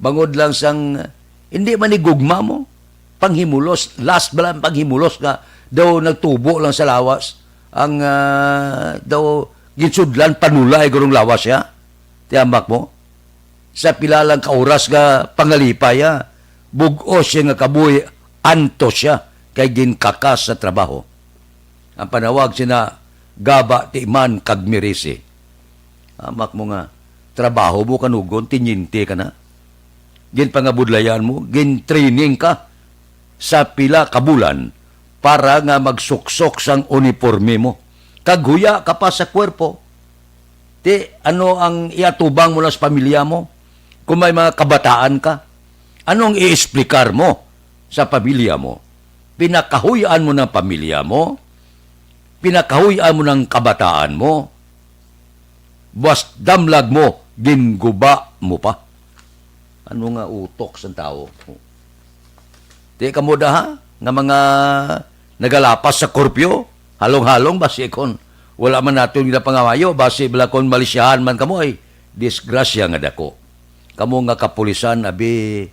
Bangod lang sang, hindi man igugma mo, panghimulos, last ba lang panghimulos nga, daw nagtubo lang sa lawas, ang daw ginsudlan panulay gurong lawas ya. Tiyamak mo, sa pilalang kauras nga pangalipaya, bugos siya nga kabuhi, anto siya, kay ginkakas sa trabaho. Ang panawag sina, gaba ti man kagmirisi. Amak mo nga, trabaho mo kanugon, tinyinti ka na. Gin pangabudlayan mo, gin training ka sa pila kabulan para nga magsuksok sang uniforme mo. Kaghuya ka pa sa kwerpo. Ti, ano ang iatubang mo na sa pamilya mo? Kung may mga kabataan ka, anong i-explicar mo sa pamilya mo? Pinakahuyaan mo ng pamilya mo, pinakahuyaan mo ng kabataan mo, buwas damlag mo, ginguba mo pa. Ano nga utok sa tao? Di ka mo ha? Nga mga nagalapas sa korpyo, halong-halong, basi kon, wala man natin nga pangamayo, basi bala kon malisyahan man kamo ay, disgrasya nga dako. Kamo nga kapulisan, abi,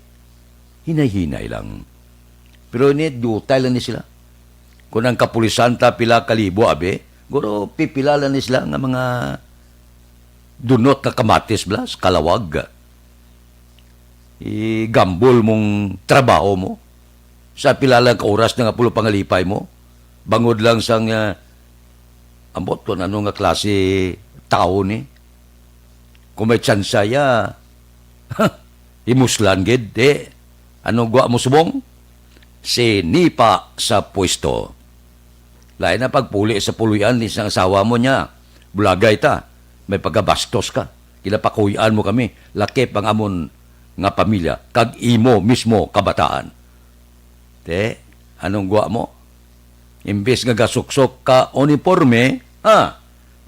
hinay-hinay lang. Pero ini, dutay lang ni sila. Kung ang kapulisan ta pila kalibo, abi, guro pipila lang ni sila nga mga dunot na kamatis blas, kalawag. Igambol mong trabaho mo. Sa pilalang kauras na nga pulo pangalipay mo. Bangod lang sang ambot kung ano nga klase tao ni. Kung may tsansa ya, imuslan gid, anong gwa mo subong? Sinipa sa pwesto. Lain na pagpuli sa puluyan ni sang asawa mo niya. Bulagay ta, may pagkabastos ka. Kinapakuyaan mo kami, lakip ang amon nga pamilya, kag imo mismo kabataan. Anong gwa mo? Imbes nga gasuksok ka uniforme,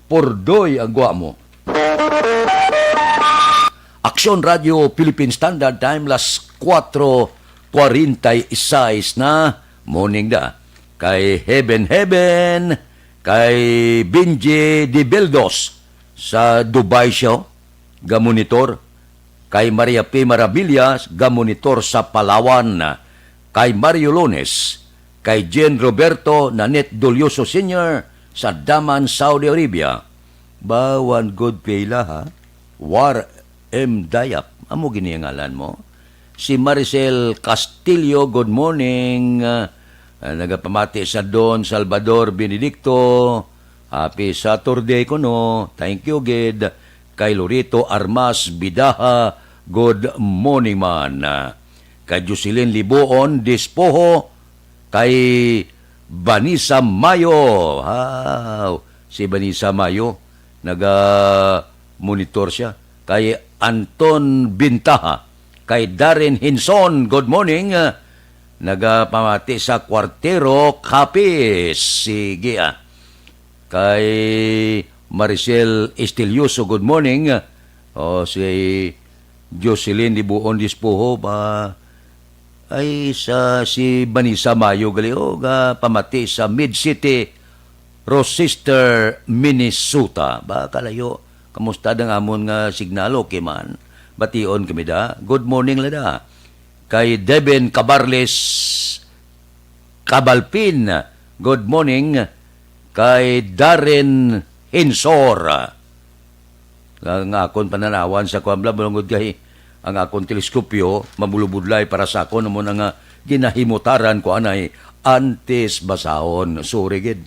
pordoy ang gwa mo. Aksyon Radio Philippine Standard Time, las 4:46 na morning da. Kay Heaven, kay Benji de Beldos sa Dubai siya, gamonitor. Kay Maria P. Maravillas, gamonitor sa Palawan. Kay Mario Lones, kay Jen Roberto Nanet Dolioso Sr. sa Daman, Saudi Arabia. Bawan good pila ha. War M. Dayap, amo giniangalan mo. Si Maricel Castillo, good morning. Nagapamati sa Don Salvador Benedicto. Happy Saturday ko no. Thank you, Gid. Kay Lorito Armas Bidaha, good morning man. Kay Jocelyn Liboon Dispoho, kay Vanessa Mayo. Si Vanessa Mayo, naga-monitor siya. Kay Anton Bintaha, kay Darren Hinson, good morning. Nagapamati sa Kwartero Kapis. Sige Kay Maricel Estilioso, good morning. Si Jocelyn Liboon Dispoho, ay si Vanessa Mayo galio pamati sa Mid-City, Rochester, Minnesota. Kalayo, kamusta ang amon nga signalo okay man? Bation kami da. Good morning lada. Kay Deben Cabarles Cabalpin, good morning. Kay Darren Hinsor, ang akon pananawan sa kuambla bulungod kay ang akong teleskopyo mamulubudlay para sa ako naman ang ginahimutaran ko anay antes basahon. Surigid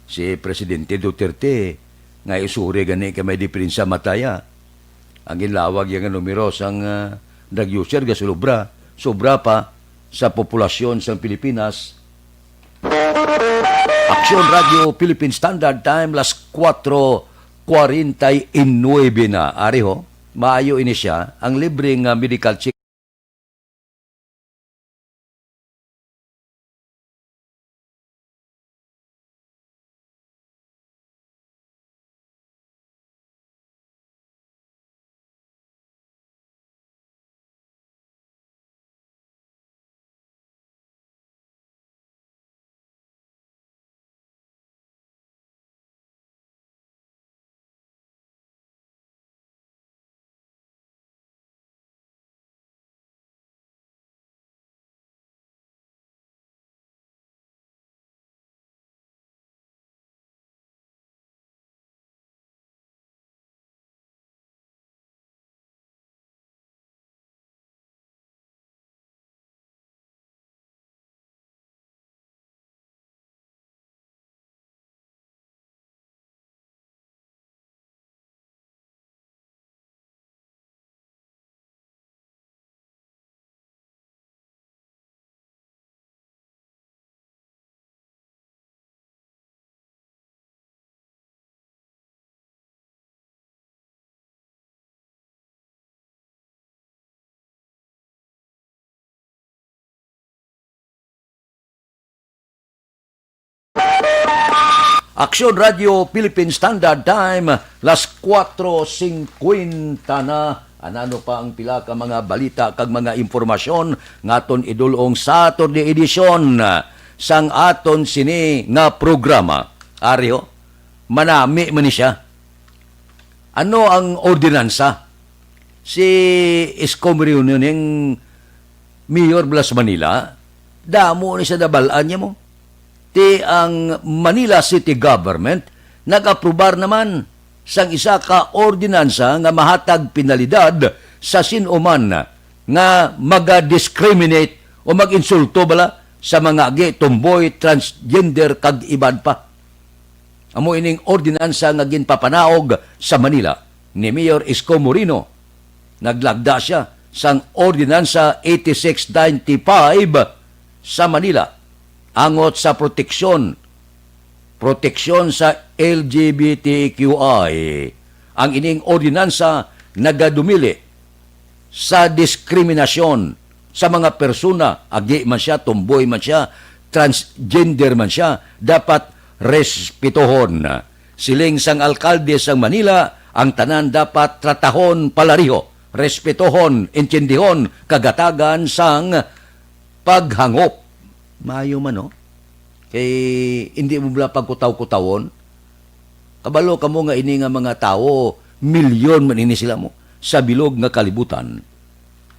si Presidente Duterte nga isuri gani kay may diferensya mataya. Ang ginlawag yung numero sang nag-user ga sobra pa sa populasyon sa Pilipinas Aksyon Radio Philippine Standard Time, las 4:49 na. Ari ho, maayo ini siya, ang libreng medical check. Aksyon Radio Philippine Standard Time, las 4:50 na. Anano pa ang pila ka mga balita kag mga impormasyon ngaton idulong Saturday edition sang aton sini nga programa. Ari ho, manami man ni siya. Ano ang ordinansa? Si Isko Reunion ng Mayor Blas Manila, damo ni sa dabalaan niya mo. Ti ang Manila City Government nag-aprobar naman sang isa ka ordinansa nga mahatag penalidad sa sinuman nga maga-discriminate o mag-insulto bala sa mga agi, tomboy, transgender kag iban pa. Amo ining ordinansa nga ginpapanaog sa Manila ni Mayor Isko Moreno. Naglagda siya sang ordinansa 8695 sa Manila angot sa proteksyon sa LGBTQI. Ang ining ordinansa nagadumili sa diskriminasyon sa mga persona, agi man siya, tomboy man siya, transgender man siya, dapat respetohon. Siling sang alkalde sang Manila, ang tanan dapat tratahon palariho, respetohon, intindihon, kagatagan sang paghangop. Maayo man, no? Kay hindi mo bala pagkutaw-kutawon. Kabalo ka mo nga ini nga mga tao, milyon man ini sila mo, sa bilog nga kalibutan.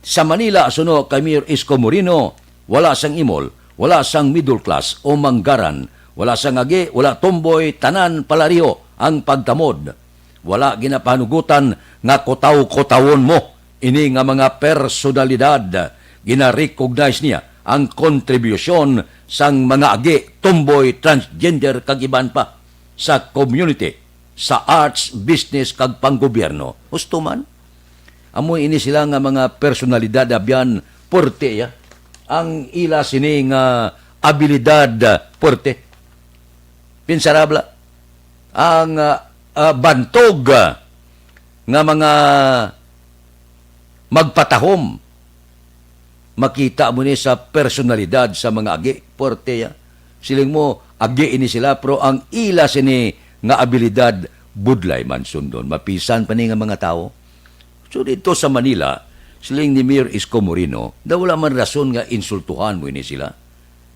Sa Manila, suno kay Mayor Isko Moreno, wala sang imol, wala sang middle class o manggaran, wala sang agi, wala tomboy, tanan palariho ang pagtamod. Wala ginapanugutan nga kutaw-kutawon mo, ini nga mga personalidad. Gina-recognize niya ang kontribusyon sang mga agi, tomboy, transgender kag iban pa sa community, sa arts, business kag panggobyerno. Gusto man, amoy ini sila nga mga personalidad abyan porte ya. Ang ila sini nga abilidad porte. Pinsarabla. Ang bantog nga mga magpatahom. Makita mo ni sa personalidad sa mga agi, porte ya. Siling mo, agi ini sila, pero ang ila sini nga abilidad, budlay man sundon. Mapisan pa ni nga mga tao. So dito sa Manila, siling ni Mayor Isko Moreno, daw wala man rason nga insultuhan mo ini sila.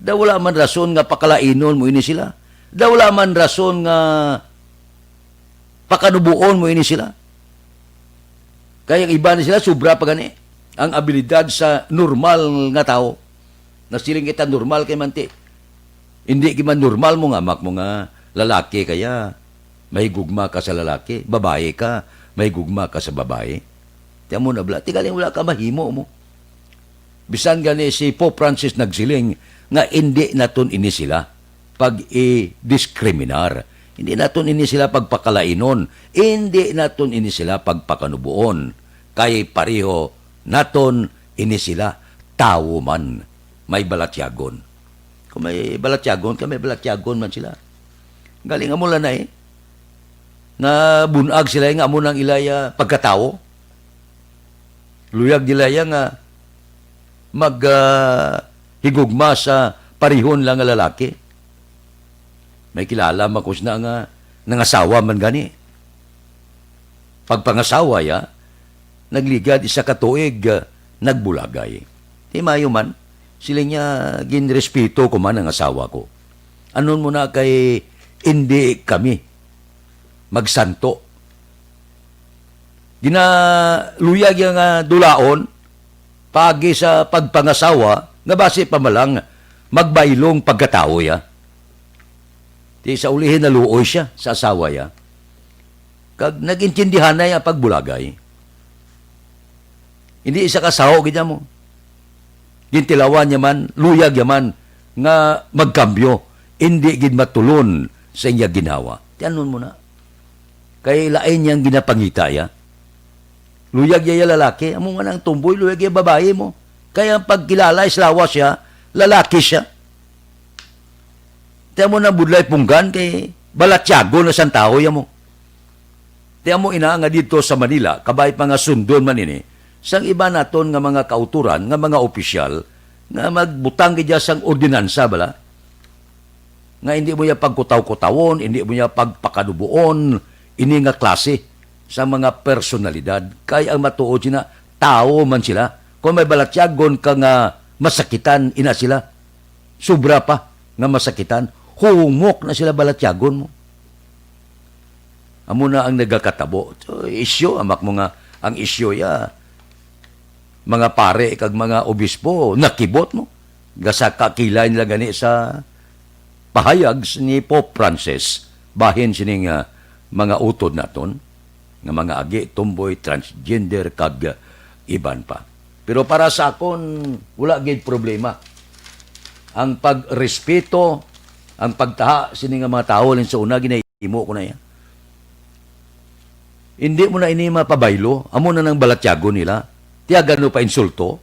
Daw wala man rason nga pakalainon mo ini sila. Daw wala man rason nga pakanubuon mo ini sila. Kaya iba ni sila, sobra pa gani. Ang abilidad sa normal nga tao. Nasiling kita normal kay manti. Hindi kiman normal mo nga, mak mo nga, lalaki kaya, may gugma ka sa lalaki, babae ka, may gugma ka sa babae. Tiyan mo na bla, tigaling wala ka mahimo mo. Bisan gani si Pope Francis nagsiling, nga hindi naton ini sila pag i-diskriminar. Hindi naton ini sila pagpakalainon. Hindi naton ini sila pagpakanubuon. Kay pariho, naton ini sila tao man may balatyagon. Kung may balatyagon, kami balatyagon man sila. Galing amo lang na na bunag sila nga amo ng ilaya pagkatao. Luyag nila nga higugma sa parihon lang nga lalaki. May kilala makos na nga nangasawa man gani. Pagpangasawa ya, nagligad isa katuig nagbulagay. Di mayo man, sila niya ginrespeto ko man ang asawa ko. Anon mo na kay hindi kami magsanto. Ginaluyag yung dulaon pagi sa pagpangasawa nga base pa malang magbailong pagkatao ya. Di sa ulihin na luoy siya sa asawa ya. Kag nagintindihan na yung pagbulagay. Hindi isa kasaho gina mo. Gintilawan niya man, luyag yaman nga magkambyo. Hindi gid matulon sa iya ginawa. Tiyanon mo na. Kay lain niyang ginapangita ya. Luyag ya lalaki, amo nga nang tumboy, luyag ya babae mo. Kaya pagkilala, islawa siya, lalaki siya. Tiyan mo na budlay punggan kay balatyago na sang tao ya mo. Tiyan mo ina nga dito sa Manila, kabay pa nga sundon man ini, sang iba naton nga mga kauturan, nga mga opisyal, nga magbutang gidya sang ordinansa bala, nga hindi mo ya pagkutaw-kutawon, hindi mo ya pagpakadubuon, ini nga klase sa mga personalidad. Kaya ang matuod sila, tao man sila. Kung may balatyagon ka nga masakitan, ina sila. Sobra pa nga masakitan. Humok na sila balatyagon mo. Amo na ang nagakatabo. So, isyo, amak mo nga, ang isyo ya, mga pare, kag mga obispo, nakibot mo. Gasa kakilay nila gani sa pahayag ni Pope Francis, bahin sining mga utod naton, nga mga agi, tomboy, transgender, kag iban pa. Pero para sa akon, wala gid problema. Ang pagrespeto, ang pagtaha sining mga tao lang sa una, ginahimo ko na yan. Hindi mo na ini mapabaylo, amo na ng balatyago nila, tiyagan no pa insulto,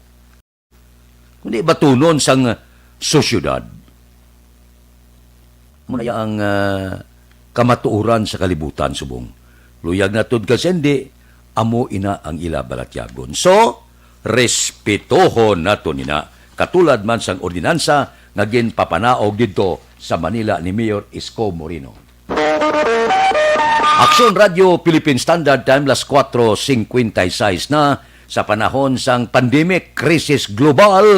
kundi batunon sang sosyudad. Muna ang kamatuuran sa kalibutan subong. Luyag na tud kasi hindi, amo ina ang ila balatyagon. So, respetohon nato nina. Katulad man sang ordinansa, ngagin papanaog dito sa Manila ni Mayor Isko Moreno. Aksyon Radio Philippine Standard Time, las 4:56 na sa panahon sang pandemic, krisis global.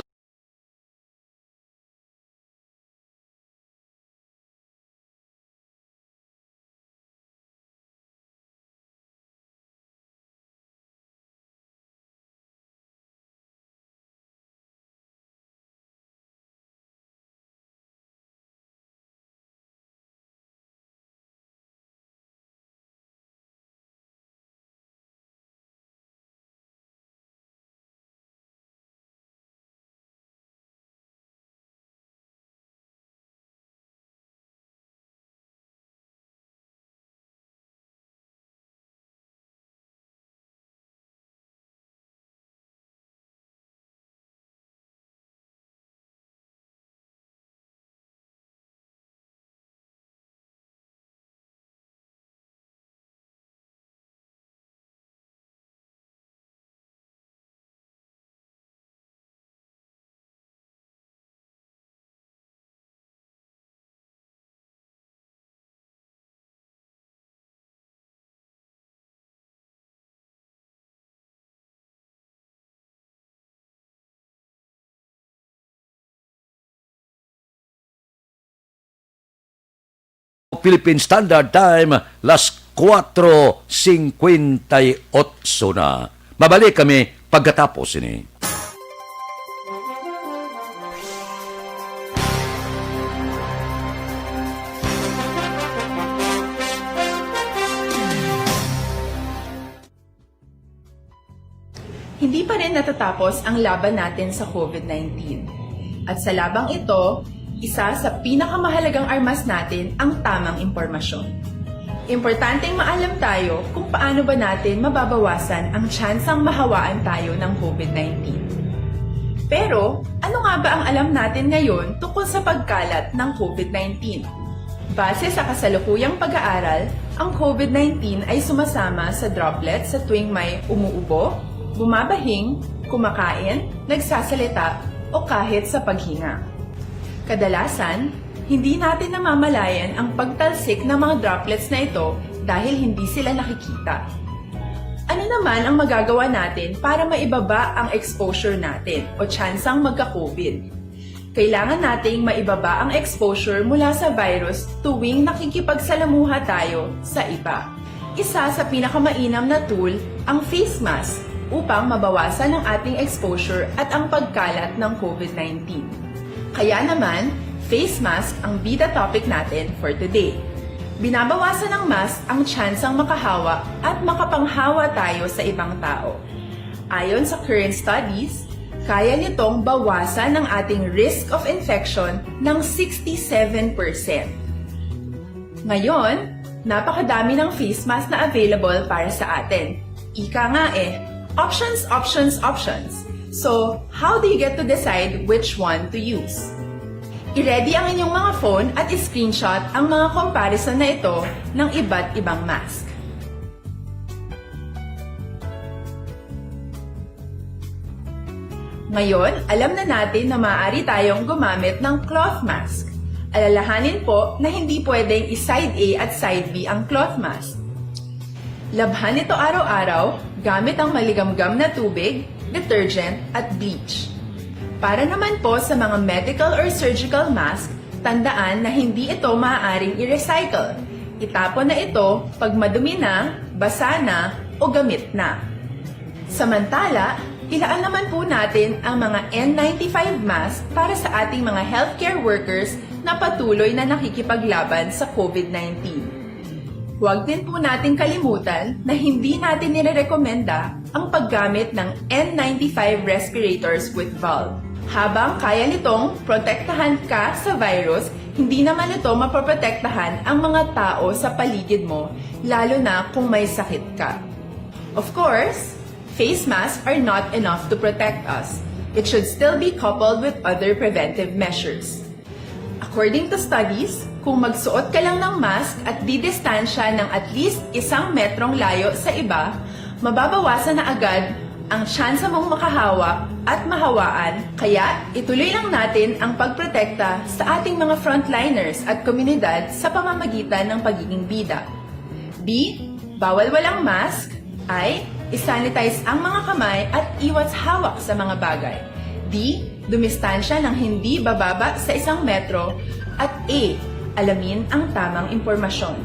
Philippine Standard Time, las 4:58 na. Mabalik kami pagkatapos ini. Hindi pa rin natatapos ang laban natin sa COVID-19. At sa labang ito, isa sa pinakamahalagang armas natin ang tamang impormasyon. Importanteng maalam tayo kung paano ba natin mababawasan ang tsansang mahawaan tayo ng COVID-19. Pero, ano nga nga ba ang alam natin ngayon tungkol sa pagkalat ng COVID-19? Base sa kasalukuyang pag-aaral, ang COVID-19 ay sumasama sa droplets sa tuwing may umuubo, bumabahing, kumakain, nagsasalita, o kahit sa paghinga. Kadalasan, hindi natin namamalayan ang pagtalsik ng mga droplets na ito dahil hindi sila nakikita. Ano naman ang magagawa natin para maibaba ang exposure natin o tsansang magka-COVID? Kailangan nating maibaba ang exposure mula sa virus tuwing nakikipagsalamuha tayo sa iba. Isa sa pinakamainam na tool ang face mask upang mabawasan ang ating exposure at ang pagkalat ng COVID-19. Kaya naman, face mask ang bida topic natin for today. Binabawasan ng mask ang tsansang makahawa at makapanghawa tayo sa ibang tao. Ayon sa current studies, kaya nitong bawasan ang ating risk of infection ng 67%. Ngayon, napakadami ng face mask na available para sa atin. Ika nga options, options, options. So, how do you get to decide which one to use? I-ready ang inyong mga phone at i-screenshot ang mga comparison na ito ng iba't ibang mask. Ngayon, alam na natin na maaari tayong gumamit ng cloth mask. Alalahanin po na hindi pwedeng i-side A at side B ang cloth mask. Labhan ito araw-araw gamit ang maligamgam na tubig, detergent at bleach. Para naman po sa mga medical or surgical mask, tandaan na hindi ito maaaring i-recycle. Itapon na ito pag madumi na, basa na, o gamit na. Samantala, ilaan naman po natin ang mga N95 mask para sa ating mga healthcare workers na patuloy na nakikipaglaban sa COVID-19. Huwag din po nating kalimutan na hindi natin nirerekomenda ang paggamit ng N95 respirators with valve. Habang kaya nitong protektahan ka sa virus, hindi naman ito mapoprotektahan ang mga tao sa paligid mo, lalo na kung may sakit ka. Of course, face masks are not enough to protect us. It should still be coupled with other preventive measures. According to studies, kung magsuot ka lang ng mask at didistansya ng at least 1 metrong layo sa iba, mababawasan na agad ang tsansa mong makahawa at mahawaan, kaya ituloy lang natin ang pagprotekta sa ating mga frontliners at komunidad sa pamamagitan ng pagiging bida. B. Bawal walang mask. I. Isanitize ang mga kamay at iwas hawak sa mga bagay. D. Dumistansya ng hindi bababa sa 1 metro. At A. Alamin ang tamang impormasyon.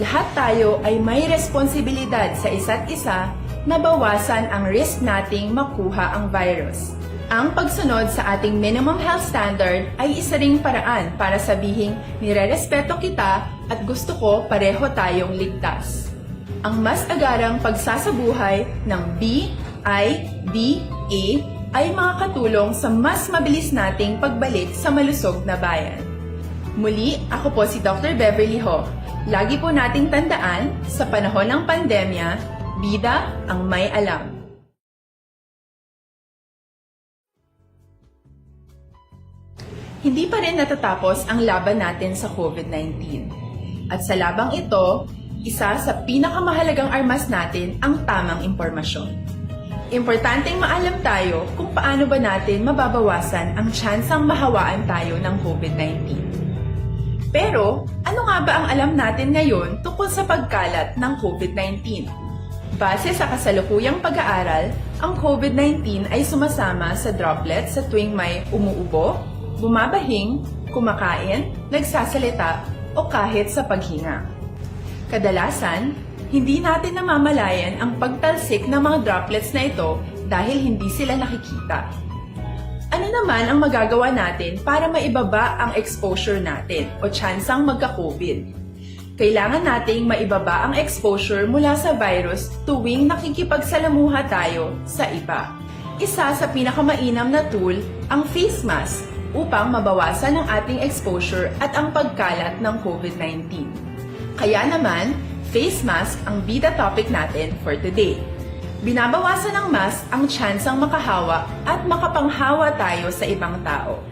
Lahat tayo ay may responsibilidad sa isa't isa na bawasan ang risk nating makuha ang virus. Ang pagsunod sa ating minimum health standard ay isa ring paraan para sabihing nirerespeto kita at gusto ko pareho tayong ligtas. Ang mas agarang pagsasabuhay ng B, I, D, A ay makakatulong sa mas mabilis nating pagbalik sa malusog na bayan. Muli, ako po si Dr. Beverly Ho. Lagi po nating tandaan, sa panahon ng pandemya, bida ang may alam. Hindi pa rin natatapos ang laban natin sa COVID-19. At sa labang ito, isa sa pinakamahalagang armas natin ang tamang impormasyon. Importanteng maalam tayo kung paano ba natin mababawasan ang tsansang mahawaan tayo ng COVID-19. Pero, ano nga ba ang alam natin ngayon tungkol sa pagkalat ng COVID-19? Base sa kasalukuyang pag-aaral, ang COVID-19 ay sumasama sa droplets sa tuwing may umuubo, bumabahing, kumakain, nagsasalita, o kahit sa paghinga. Kadalasan, hindi natin namamalayan ang pagtalsik ng mga droplets na ito dahil hindi sila nakikita. Ano naman ang magagawa natin para maibaba ang exposure natin o tsansang magka-COVID? Kailangan nating maibaba ang exposure mula sa virus tuwing nakikipagsalamuha tayo sa iba. Isa sa pinakamainam na tool ang face mask upang mabawasan ang ating exposure at ang pagkalat ng COVID-19. Kaya naman, face mask ang bida topic natin for today. binabawasan ng mask ang tsansang makahawa at makapanghawa tayo sa ibang tao.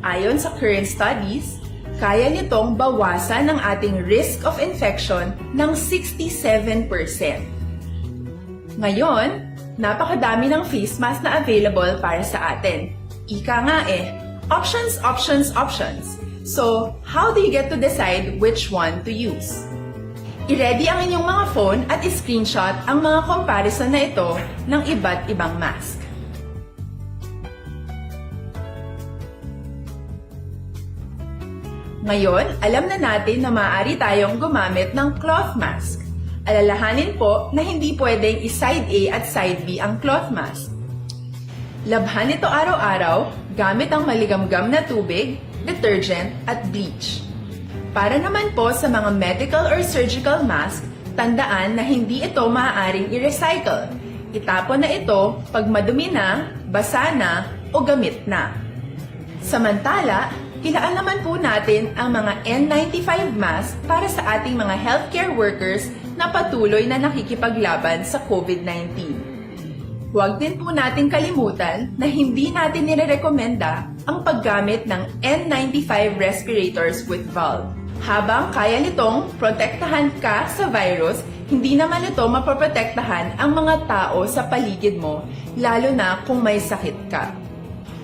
Ayon sa current studies, kaya nitong bawasan ang ating risk of infection ng 67%. Ngayon, napakadami ng face mask na available para sa atin. Ika nga options, options, options. So, how do you get to decide which one to use? I-ready ang inyong mga phone at i-screenshot ang mga comparison na ito ng iba't ibang mask. Ngayon, alam na natin na maaari tayong gumamit ng cloth mask. Alalahanin po na hindi pwedeng i-side A at side B ang cloth mask. Labhan ito araw-araw gamit ang maligamgam na tubig, detergent at bleach. Para naman po sa mga medical or surgical mask, tandaan na hindi ito maaaring i-recycle. Itapon na ito pag madumi na, basa na, o gamit na. Samantala, ilaan naman po natin ang mga N95 mask para sa ating mga healthcare workers na patuloy na nakikipaglaban sa COVID-19. Huwag din po natin kalimutan na hindi natin nirerekomenda ang paggamit ng N95 respirators with valve. Habang kaya nitong protektahan ka sa virus, hindi naman ito mapoprotektahan ang mga tao sa paligid mo, lalo na kung may sakit ka.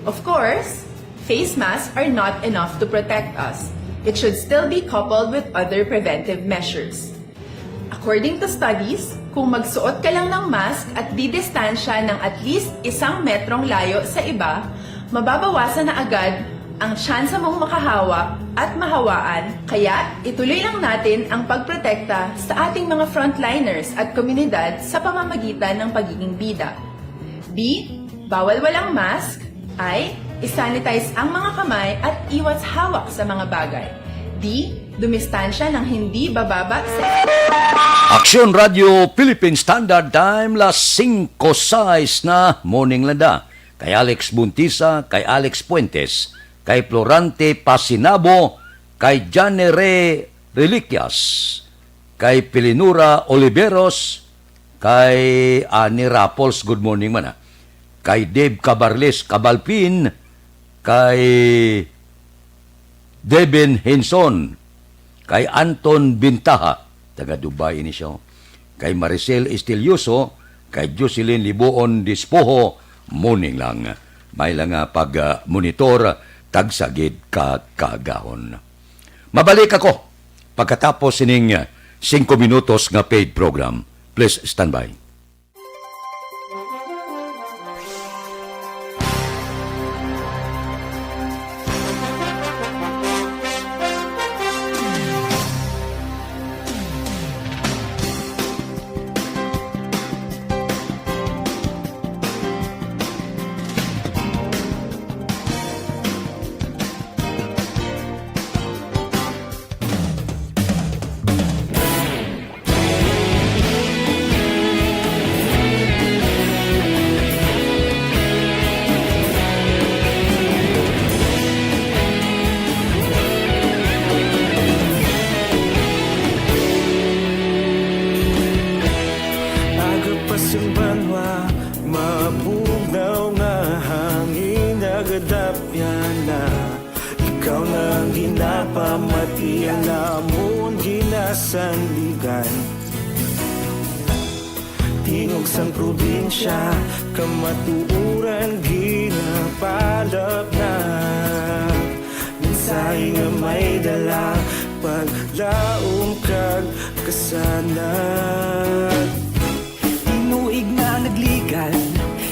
Of course, face masks are not enough to protect us. It should still be coupled with other preventive measures. According to studies, kung magsuot ka lang ng mask at didistansya ng at least 1 metrong layo sa iba, mababawasan na agad ang tsansa mong makahawa at mahawaan, kaya ituloy lang natin ang pagprotekta sa ating mga frontliners at komunidad sa pamamagitan ng pagiging bida. B. Bawal walang mask. I. Isanitize ang mga kamay at iwas hawak sa mga bagay. D. Dumistansya ng hindi bababa sa... Aksyon Radio Philippine Standard Time, las 5:06 na morning landa. Kay Alex Buntisa, kay Alex Puentes, kay Florante Pasinabo, kay Janere Reliquias, kay Pilinura Oliveros, kay Ani Rapols, good morning man kay Dave Cabarles Cabalpin, kay Devin Henson, kay Anton Bintaha, taga Dubai ini siya, kay Maricel Estilioso, kay Jocelyn Liboon Dispoho, morning lang. May lang pag-monitor, tagsagid kagahon. Mabalik ako pagkatapos sining 5 minutos nga paid program. Please stand by. Ikaw nang ginapamati ang namon ginasandigan. Tingog sang probinsya, kamatuuran ginapalap na. Minsay nga may dala, paglaom kag kasanad. Tinuig na nagligan,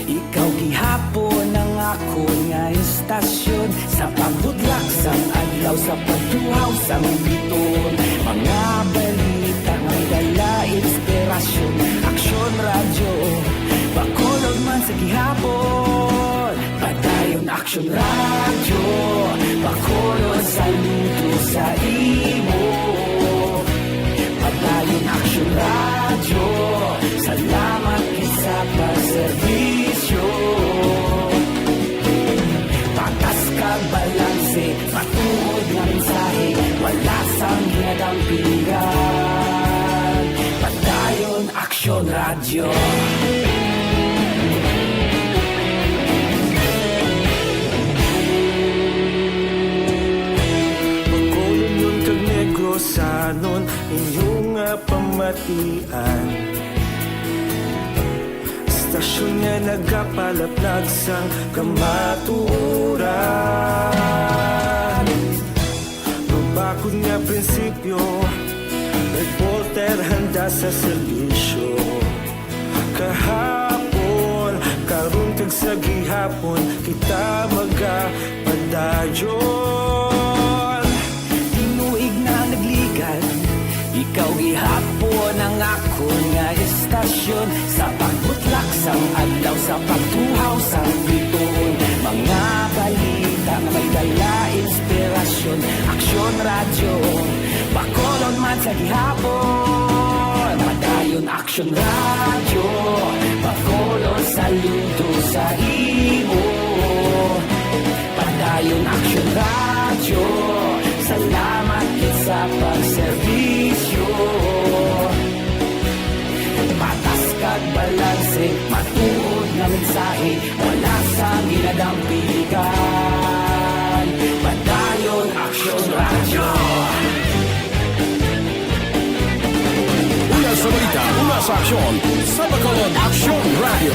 ikaw gihapon ang ako nga istasyon. Sa pagbudlak sang adlaw, sa pagtuhaw sang biton, mga balita may dala inspirasyon. Aksyon radyo, bakolog man sa gihapon. Padayon Aksyon radyo, bakolog sa luto sa imo. Padayon Aksyon radyo, salamat isa pa serbisyo. Patas kag balanse, patuod nga mensahe, wala sang ginadampingan. Padayon Aksyon radyo. inyong pamatian. Stasyon nga nagapalaplag sang kamaturan. Rubakod nga prinsipyo, nagpolter handa sa serbisyo. Kahapon, karong sa gihapon, kita magapadayon. Tinuig na nagligan, ikaw gihapon ang ako nga istasyon. Sa pagbutlak sang adlaw, sa pagtuhaw sang bituon, mga balita nga may dala inspirasyon. Aksyon radyo, Bacolod man sa gihapon. Padayon aksyon radyo, Bacolod saludo sa imo. Padayon aksyon radyo, salamat kit sa pagserbisyo. Patas kag balanse, matuod na mensahe, wala sa ginadampigan. Padayon aksyon radyo. Una sa balita, una sa aksyon, sa Bacolod Aksyon Radio.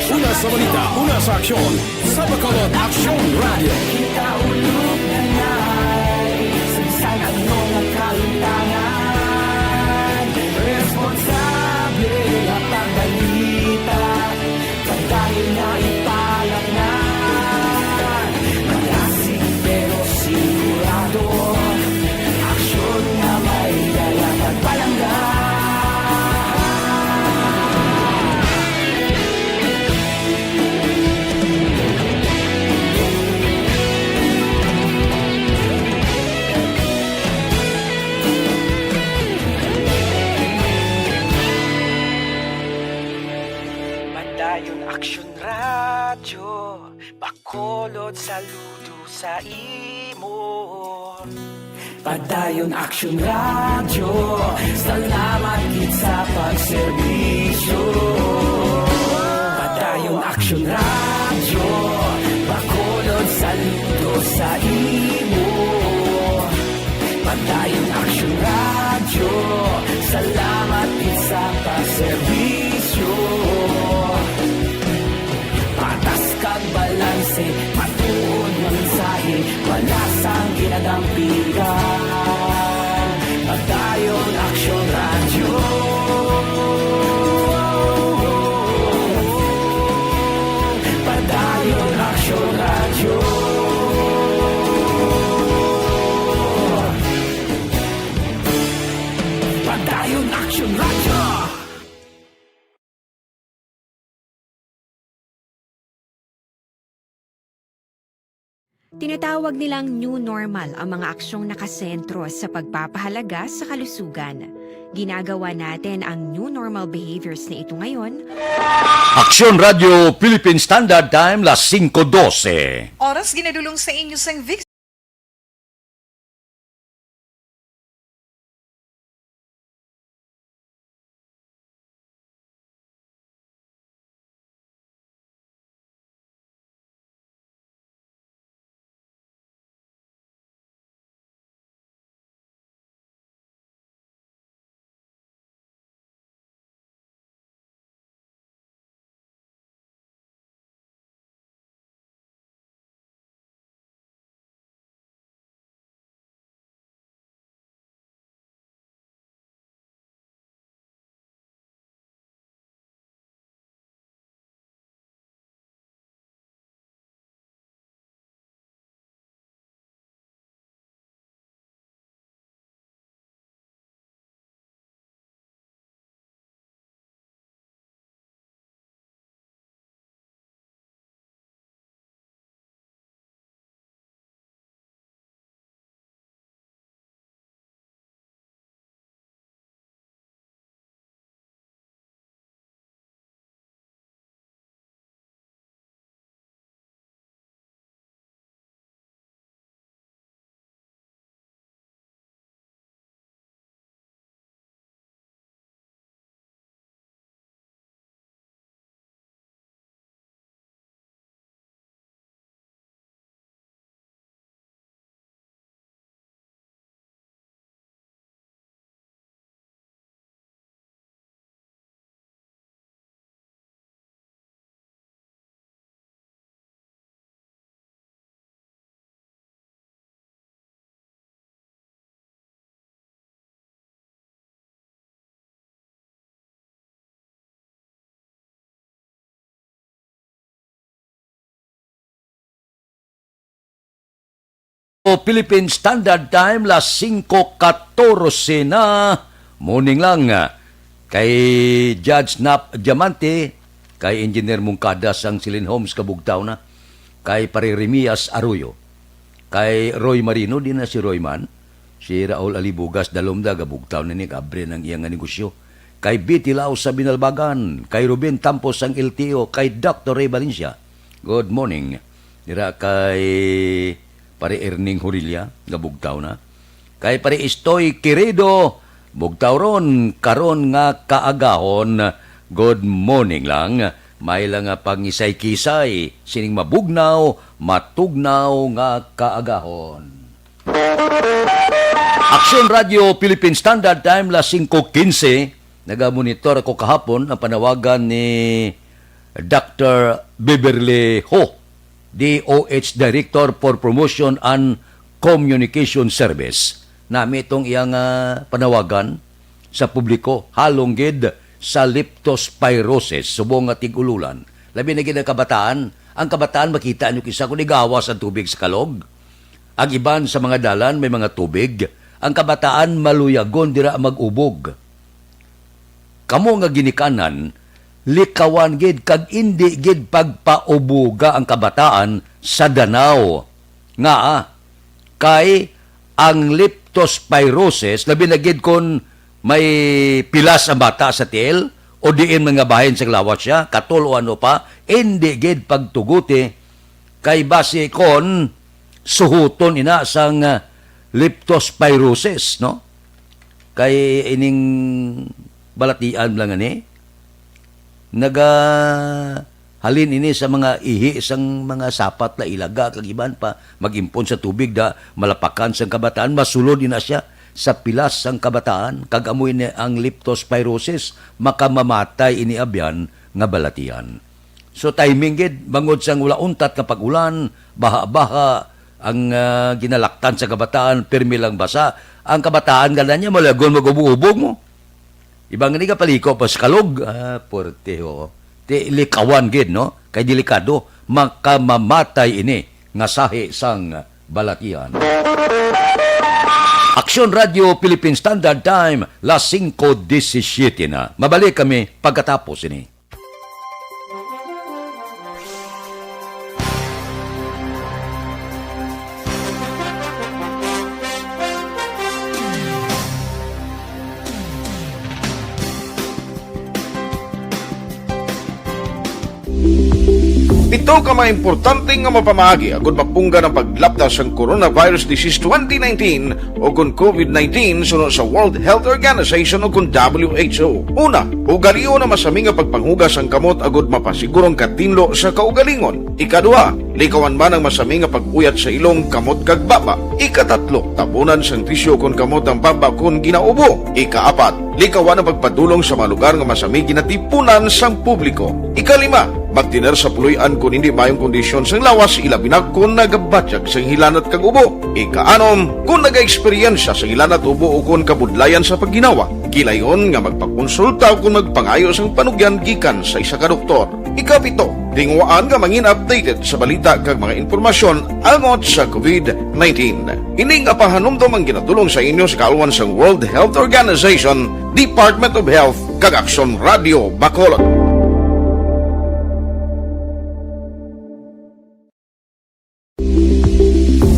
Una sa balita, una sa aksyon, sa Bacolod Aksyon Radio. Kita ulog na na'y Sinsan ang mga kalintangan. Responsable ang pagbalita, pagdahil na ipalat na. Magasig pero sigurado, aksyon na may dala pagpalanggan. Padayon aksyon radyo, Bacolod saludo sa imo. Padayon aksyon radyo, salamat kit sa pagserbisyo. Padayon aksyon radyo, Bacolod saludo sa imo. Padayon aksyon radyo, salamat kit sa pagserbisyo. Patas kag balanse, matuod ng mensahe, wala sang ginadampigan. Padayon aksyon radyo. Padayon aksyon radyo. Padayon aksyon radyo. Tinatawag nilang new normal ang mga aksyong nakasentro sa pagpapahalaga sa kalusugan. Ginagawa natin ang new normal behaviors na ito ngayon. Aksyon Radio Philippine Standard Time, las 5:12. Oras ginadulong sa inyo sang Vic Philippine Standard Time, las 5:14 na. Morning lang. Kay Judge Nap Diamante, kay Engineer Mungkada sang Silin Homes Kabugtaw na, kay Paririmias Arroyo, kay Roy Marino, din na si Roy Man, si Raul Alibugas Dalomda, Kabugtaw na ni kabre ng iyang negosyo, kay Betty Lau sa Binalbagan, kay Ruben Tampos ang LTO, kay Dr. Ray Valencia. Good morning. Dira kay Pare Erning Hurilla, Kabugtaw na, kay Pare Istoy Queredo, bugtaw ron, karon nga kaagahon. Good morning lang. May lang nga pangisay-kisay, sining mabugnaw, matugnaw nga kaagahon. Aksyon Radio Philippine Standard Time, las 5:15. Nagamonitor ako kahapon ang panawagan ni Dr. Beverly Ho, DOH Director for Promotion and Communication Service. Nami itong iyang panawagan sa publiko, halonggid sa leptospirosis, subong nga tig-ululan. Labi na gina kabataan, ang kabataan makita nyo kisa kung igawas ang tubig sa kalog. Ang iban sa mga dalan may mga tubig, ang kabataan maluyagon dira mag-ubog. Kamo nga ginikanan, likawan gid kag indi gid pagpaubuga ang kabataan sa danaw. Nga kay ang leptospirosis, labi na gid kon may pilas ang bata sa tiil o diin mga bahin sa lawat siya, katol o ano pa, hindi gid pagtuguti kay base kon suhuton ina sang leptospirosis, no? Kay ining balatian lang ani, halin ini sa mga ihi sang mga sapat na ilaga kag iban pa magimpon sa tubig da malapakan sang kabataan, masulod ina siya sa pilas sang kabataan kag amoy ni ang leptospirosis, makamamatay ini abyan nga balatian. So timing gid bangod sang wala untat nga pag-ulan, baha-baha ang ginalaktan sa kabataan, pirmi lang basa ang kabataan gananya malagon magubog mo. Ibang nga paliko pas kalog, porteho. Ti likawan gid, no? Kay delikado, makamamatay ini nga sahi sang balatian. Aksyon Radio Philippine Standard Time, las 5:17 na. Mabalik kami pagkatapos ini. Ito ka mga importante nga mapamagi agud mapungga ng paglapdas ang Coronavirus Disease 2019 o kung COVID-19 sunod sa World Health Organization o kung WHO. Una, ugaliyo na masami nga pagpanghugas ang kamot agud mapasigurong katinlo sa kaugalingon. Ikadua, likawan man ang masami nga pag-uyat sa ilong kamot kag baba. Ikatatlo, tabunan sang tisyo kung kamot ang baba kung ginaubo. Ikaapat, likawan ang pagpadulong sa mga lugar nga masami ginatipunan sang publiko. Ikalima, magtiner sa puluyan kung hindi mayong kondisyon sang lawas, ilabi na kung nagabatyag sang hilanat kag ubo. Ikaanom, kung naga-eksperyensya sang hilanat ubo o kung kabudlayan sa pagginawa. Kilayon nga magpakonsulta o kung magpangayo sang panugyan gikan sa isa ka doktor. Ikapito, tinguaan nga mangin updated sa balita kag mga informasyon angot sa COVID-19. Ining apahanumdom ang ginatulong sa inyo sa kaalwan sang World Health Organization, Department of Health, kag Aksyon Radio Bacolod.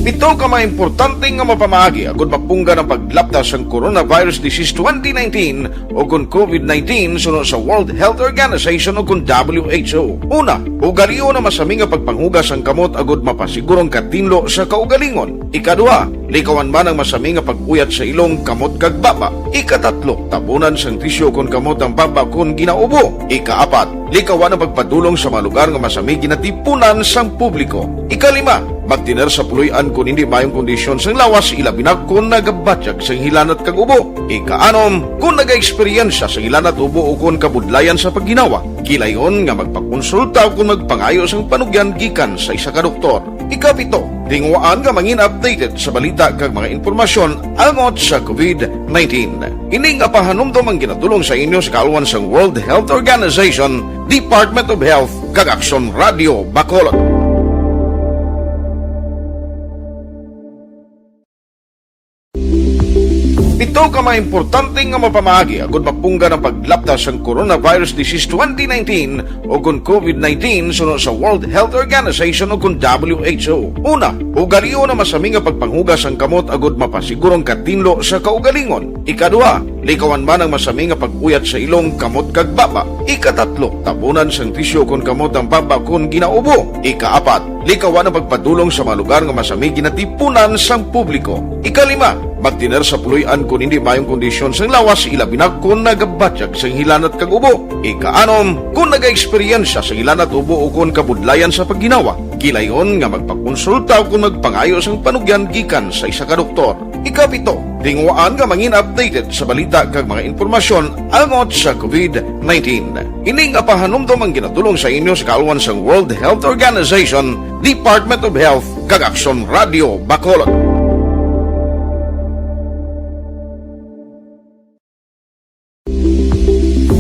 Ito ka mga importante nga mapamagi agud mapungga ng paglapdas ang Coronavirus Disease 2019 o kung COVID-19 sunod sa World Health Organization o kung WHO. Una, ugaliyo na masami nga pagpanghugas ang kamot agud mapasigurong katinlo sa kaugalingon. Ikadua, likawan man ang masami nga pag-uyat sa ilong kamot kag baba. Ikatatlo, tabunan sang tisyo kung kamot ang baba kung ginaubo. Ikaapat, likawan ang pagpadulong sa mga lugar nga masami ginatipunan sang publiko. Ikalima, magtiner sa puluyan kung hindi mayong kondisyon sang lawas, ilabi na kung nagabatyag sang hilanat kag ubo. Ikaanom, kung naga-eksperyensya sang hilanat ubo o kung kabudlayan sa pagginawa. Kilayon nga magpakonsulta o kung magpangayo sang panugyan gikan sa isa ka doktor. Ikapito, tinguaan nga mangin updated sa balita kag mga informasyon angot sa COVID-19. Ining apahanumdom ang ginatulong sa inyo sa kaalwan sang World Health Organization, Department of Health, kag Aksyon Radio Bacolod. Ito ka mga importante nga mapamagi agud mapungga ng paglaptas ang Coronavirus Disease 2019 o kung COVID-19 sunod sa World Health Organization o kung WHO. Una, ugaliyo na masami nga pagpanghugas ang kamot agud mapasigurong katinlo sa kaugalingon. Ikaduha, likawan man ang masami nga pag-uyat sa ilong kamot kag baba. Ikatatlo, tabunan sang tisyo kung kamot ang baba kung ginaubo. Ikaapat, likawan ang pagpadulong sa mga lugar nga masami ginatipunan sang publiko. Ikalima, magtiner sa puluyan kung hindi mayong kondisyon sang lawas ilabi na kung nagabatyag sang hilanat kag ubo. Ikaanom, kung naga-eksperyensya sang hilanat ubo o kung kabudlayan sa pagginawa. Gilayon nga magpakonsulta kung magpangayo sang panugyan gikan sa isa ka doktor. Ikapito, tingwaan nga mangin updated sa balita kag mga informasyon angot sa COVID-19. Ining apahanumdum ang ginatulong sa inyo sa kalwan sang World Health Organization, Department of Health kag Aksyon Radio Bacolod.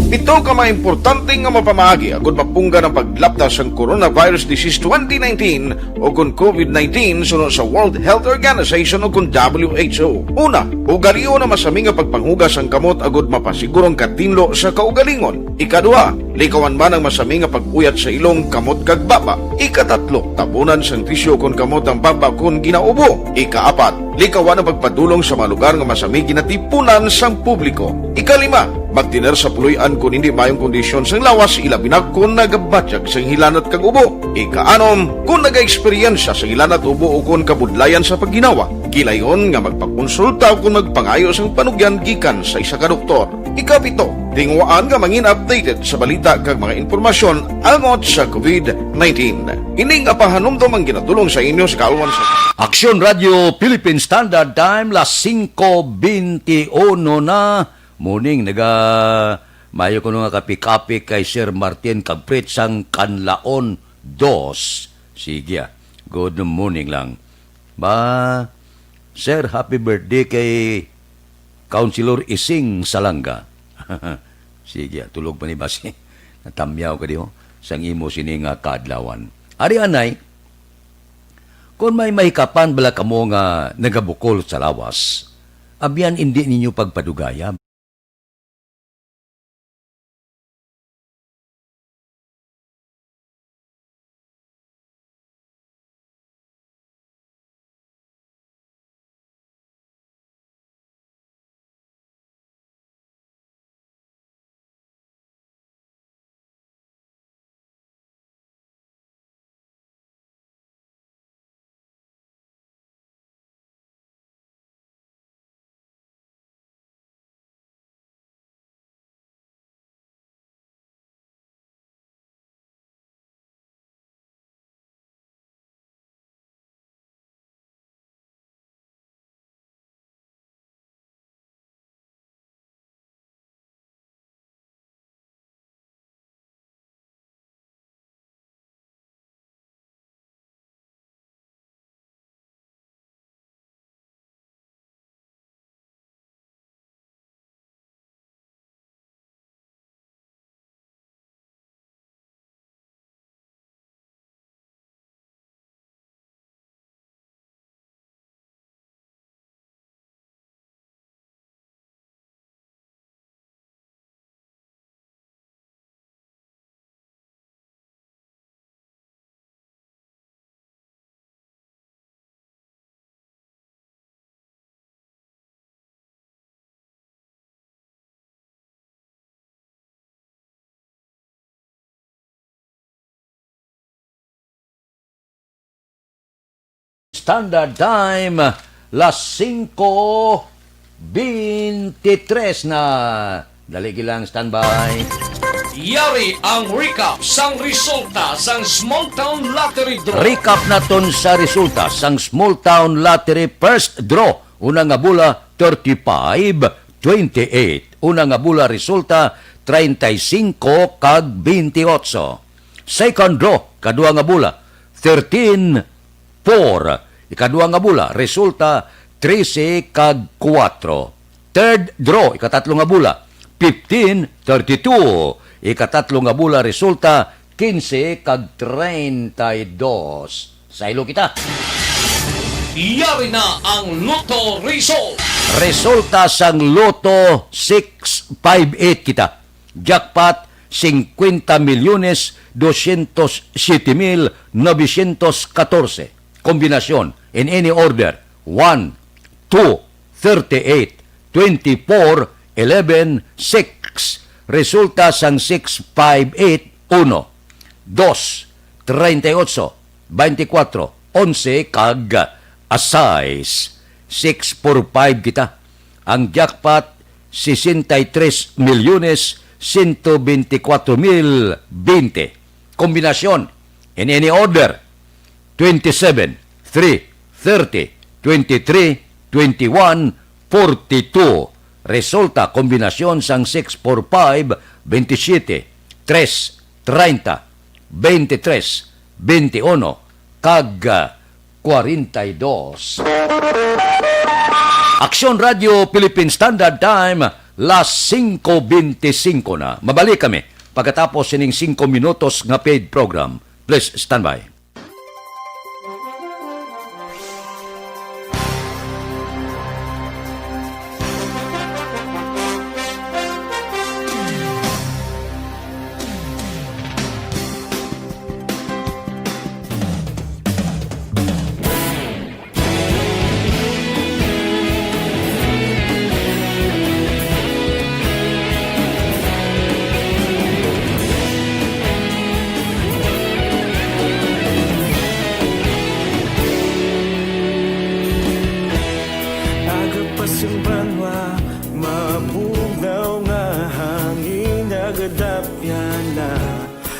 Ito ka mga importante nga mapamagi agud mapungga ng paglaptas ang Coronavirus Disease 2019 o kung COVID-19 sunod sa World Health Organization o kung WHO. Una, ugaliyo na masami nga pagpanghugas ang kamot agud mapasigurong katinlo sa kaugalingon. Ikaduha, likawan man ang masami nga pag-uyat sa ilong kamot kag baba. Ikatatlo, tabunan sang tisyo kung kamot ang baba kung ginaubo. Ikaapat, likawan ang pagpadulong sa mga lugar nga masami ginatipunan sang publiko. Ikalima, magtiner sa puluyan kung hindi mayong kondisyon sang lawas ilabi na kung nagabatyag sang hilanat kag ubo. Ikaanom, kung naga-eksperyensya sang hilanat ubo o kung kabudlayan sa pagginawa. Gilayon nga magpakonsulta kung magpangayo sang panugyan gikan sa isa ka doktor. Ikapito, tingwaan nga mangin updated sa balita kag mga informasyon angot sa COVID-19. Ining apahanumdum ang ginatulong sa inyo sa kalwan sa Aksyon Radio Philippine Standard Time, las 5:21 na. Morning, mayo ko nga kapik-kapik kay Sir Martin Kagprit sang Kanlaon 2. Sige, good morning lang. Sir, happy birthday kay Councilor Ising Salanga. Sige, tulog pa ni Basi. Natamyaw ka diyo sang imo sini nga kadlawan. Ari anay, kung may mahikapan bala kamo nga nagabukol sa lawas, abyan hindi ninyo pagpadugaya. Standard Time, las 5:23 na. Dali gilang standby. Yari ang recap sang resulta sang Small Town Lottery Draw. Recap naton sa resulta sang Small Town Lottery First Draw. Una nga bula 35-28. Una nga bula resulta 35 kag 28. Second draw, kadua nga bula 13-4. Ikadua nga bula, resulta 13 kag 4. Third draw, ikatatlo nga bula, 15-32. Ikatatlo nga bula, resulta 15 kag 32. Sa ilo kita. Yari na ang Lotto Result. Resulta sang Loto 658 kita. Jackpot 50,207,914. Kombinasyon in any order 1, 2, 38, 24, 11, 6. Resulta sang 658 1, 2, 38, 24, 11 kag asize 645 kita. Ang jackpot 63,124,020. Kombinasyon in any order 27, 3, 30, 23, 21, 42. Resulta kombinasyon sang 645, 27, 3, 30, 23, 21, kag 42. Aksyon Radio Philippine Standard Time, las 5:25 na. Mabalik kami pagkatapos sining 5 minutos nga paid program. Please stand by.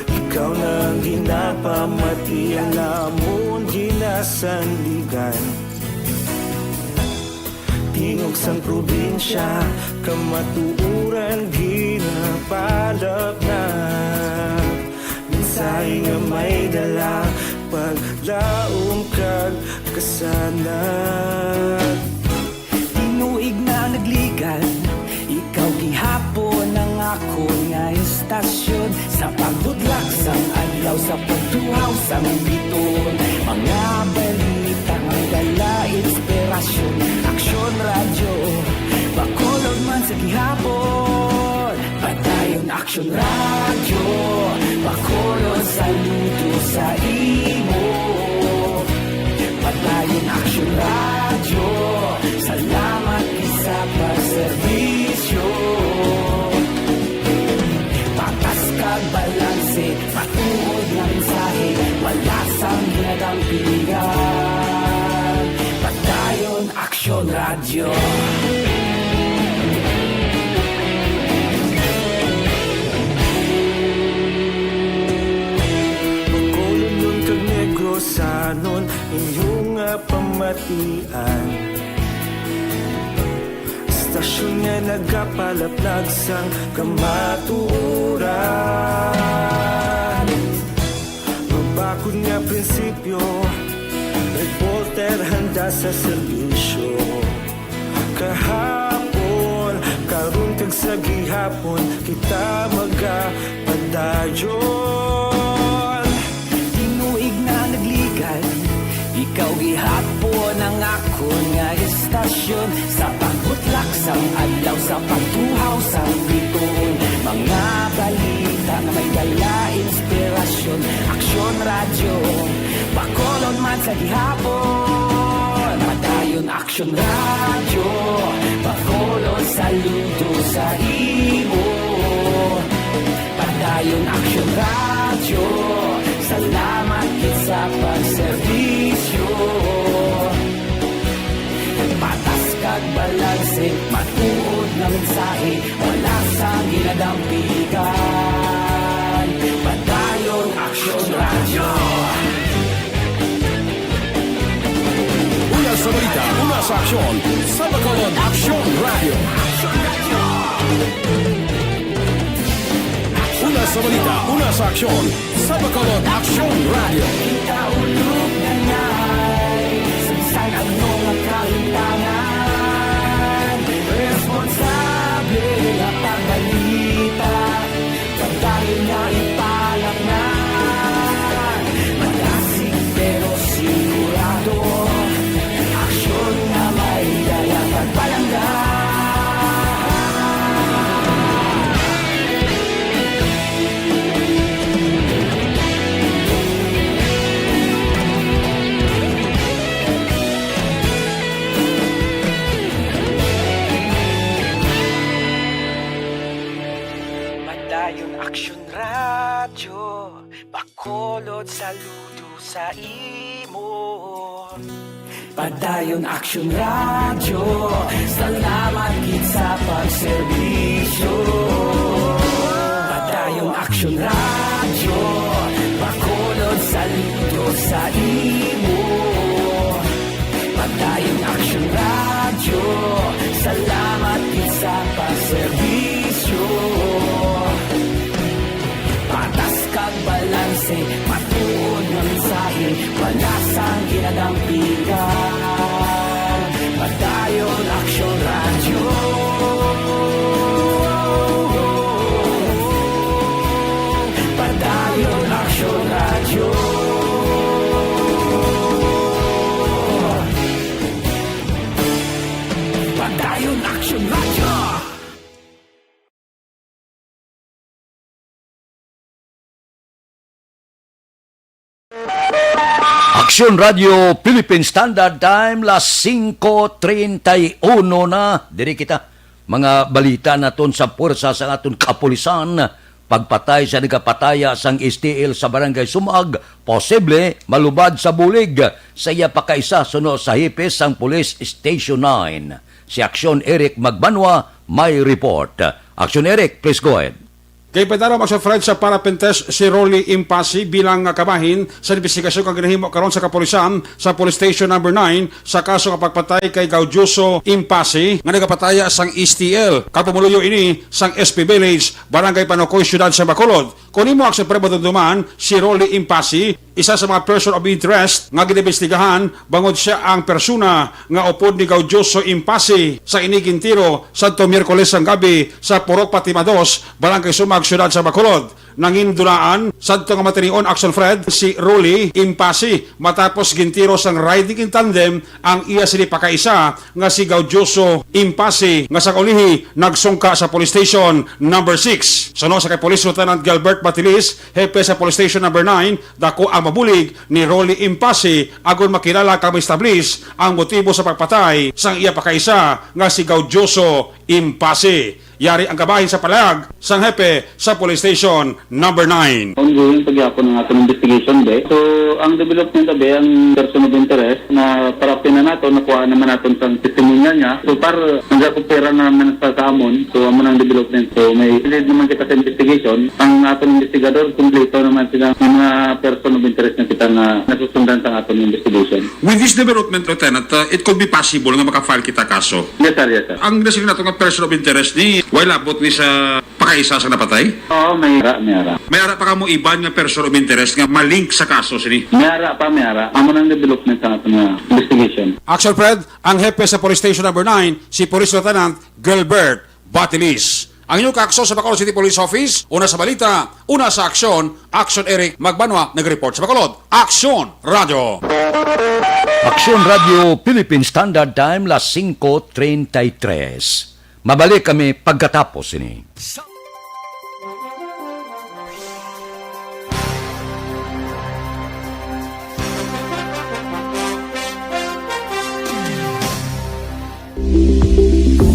Ikaw nang ginapamati, alamon ginasandigan. Tingog sang probinsya, kamatuuran ginapalap na. Minsay nga may dala, paglaom kag kasanag. Tinuig na nagligan, ikaw gihapon ang ako nga istasyon. Sa pagdudlak sang adlaw, sa pagtuhaw sang biton, mga balita nga dala inspirasyon. Aksyon radyo, bakolod man sa gihapon. Padayon aksyon radyo, bakolod saludo sa imo. Padayon aksyon radyo, salamat isa pa serbisyo. Patas kag balanse, patuod na mensahe, wala sang ginadang pilihan. Padayon aksyon radyo. Sanon inyong pamatian, stasyon nga nagapalaplag sang kamaturan. Mabakod nga prinsipyo, reporter handa sa serbisyo. Kahapon, karon kag sa gihapon, kita magapadayon. Tinuig na nagligan, ikaw gihapon ang ako nga istasyon. Sa pagbutlak sang adlaw, sa pagtuhaw sang biton, mga balita na may dala inspirasyon. Aksyon radyo, bakolon man sa gihapon. Padayon aksyon radyo, bakolon saludo sa imo. Padayon aksyon radyo, salamat sa pagserbisyo. Patas kag balanse, matuod na mensahe, wala sang ginadampigan. Padayon aksyon radyo. Una sa balita, una sa aksyon, sa Bacolod Aksyon Radio. Una sa balita, una sa aksyon, sa Bacolod Aksyon Radio. Kita ulog na ngay, sansan ang mga kahintangan. Responsable na pagbalita, pagdahil na ipalak na. Magasig pero sigurado, aksyon na may dala pagpalangga. Bacolod, saludo sa imo. Padayon Action Radio, salamat gid sa pagserbisyo. Padayon Action Radio, Bacolod, saludo sa imo. Padayon Action Radio, salamat gid sa pagserbisyo. Patas kag balanse, matuod nga mensahe, wala sang ginadampingan. Padayon Action Radio. Padayon Action Radio. Padayon Action Radio. Aksyon Radio Philippine Standard Time, las 5:31 na. Diri kita, mga balita naton sa puwersa sa aton kapulisan. Pagpatay sa nagapataya sang STL sa Barangay Sumag, posible malubad sa bulig. Sa iya pakaisa suno sa hipis sang Police Station 9. Si Aksyon Eric Magbanwa may report. Aksyon Eric, please go ahead. Kay Pedaro Magsofred sa Parapentes si Rolly Impasi bilang kabahin sa investigasyon kang ginahimo karon sa kapulisan sa Police Station number 9 sa kaso nga pagpatay kay Gaudioso Impasi nga nagapataya sang STL. Kapamuluyo ini sang SP Village, Barangay Panocoy, Syudad sa Bacolod. Kung imo sa prebadunduman, si Rolly Impasi, isa sa mga person of interest nga ginibestigahan bangod siya ang persona nga upod ni Gaudioso Impasi sa inigintiro Santo Miyerkules ang gabi sa Purok Patimados, Barangay Sumag, Syudad sa Bacolod. Nangindunaan sadto nga matinion Action Fred si Rolly Impasi matapos gintiro sang riding in tandem ang iya sini pakaisa nga si Gaudioso Impasi nga sa kaulihi nagsungka sa Police Station number 6. Suno sa kay Police Lieutenant Gilbert Batilis, hepe sa Police Station number 9, dako ang mabulig ni Rolly Impasi agon makilala kang establish ang motibo sa pagpatay sang iya pakaisa nga si Gaudioso Impasi. Yari ang kabahin sa palayag sang hepe sa Police Station number 9. Ongoing pagyapon ng ating investigation day. So, ang development tabi, ang person of interest na parapin na nato, nakuha naman natin sa testimonya niya. So, para nagkakupera naman sa amon, so amo ng development. So, may lead naman kita sa investigation. Ang atong investigador, kumpleto naman sila ng mga person of interest na kita na nasusundan sa atong investigation. With this development, Lieutenant, it could be possible na makafile kita kaso. Yes, sir, yes, sir. Ang nasin nato nga person of interest ni wala bot ni sa pakaisa sa napatay? Oo, may ara. May ara pa ka mo iban nga person of interest nga malink sa kaso sini? May ara. Amo ng development sa atong investigation. Action Fred, ang hepe sa Police Station number 9, si Police Lieutenant Gilbert Batilis. Ang inyong kaakso sa Bacolod City Police Office, una sa balita, una sa aksyon, Action Eric Magbanwa, nag-report sa Bacolod. Action Radio! Aksyon Radio Philippine Standard Time, las 5:33. Mabalik kami pagkatapos ini.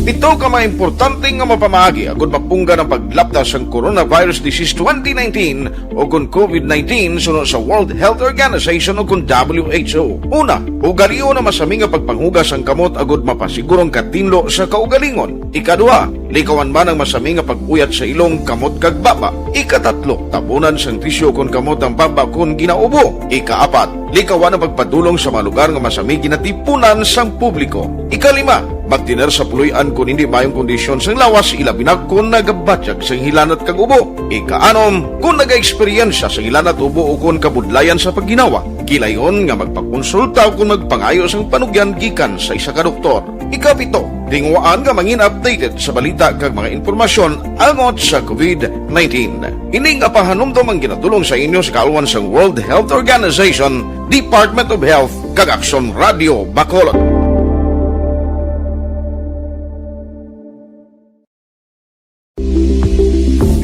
Ito ka mga importante nga mapamagi agud mapungga ng paglaptas ang Coronavirus Disease 2019 o kung COVID-19 sunod sa World Health Organization o kung WHO. Una, ugaliyo na masami nga pagpanghugas ang kamot agud mapasigurong katinlo sa kaugalingon. Ikaduha, likawan man ang masami nga pag-uyat sa ilong kamot kag baba. Ikatatlo, tabunan sang tisyo kung kamot ang baba kung ginaubo. Ikaapat, likawan ang pagpadulong sa mga lugar nga masami ginatipunan sang publiko. Ikalima, magtiner sa puluyan kung hindi mayong kondisyon sang lawas, ilabi na kung nagabatyag sang hilanat kag ubo. Ikaanom, kung nag-eksperyensya sang hilanat ubo o kung kabudlayan sa pagginawa. Gilayon nga magpakonsulta o kung magpangayo sang panugyan gikan sa isa ka doktor. Ikapito, tingwaan nga mangin updated sa balita kag mga impormasyon angot sa COVID-19. Ining apahanumdom ang ginatulong sa inyo sa kaalwan sang World Health Organization, Department of Health kag Action Radio Bacolod.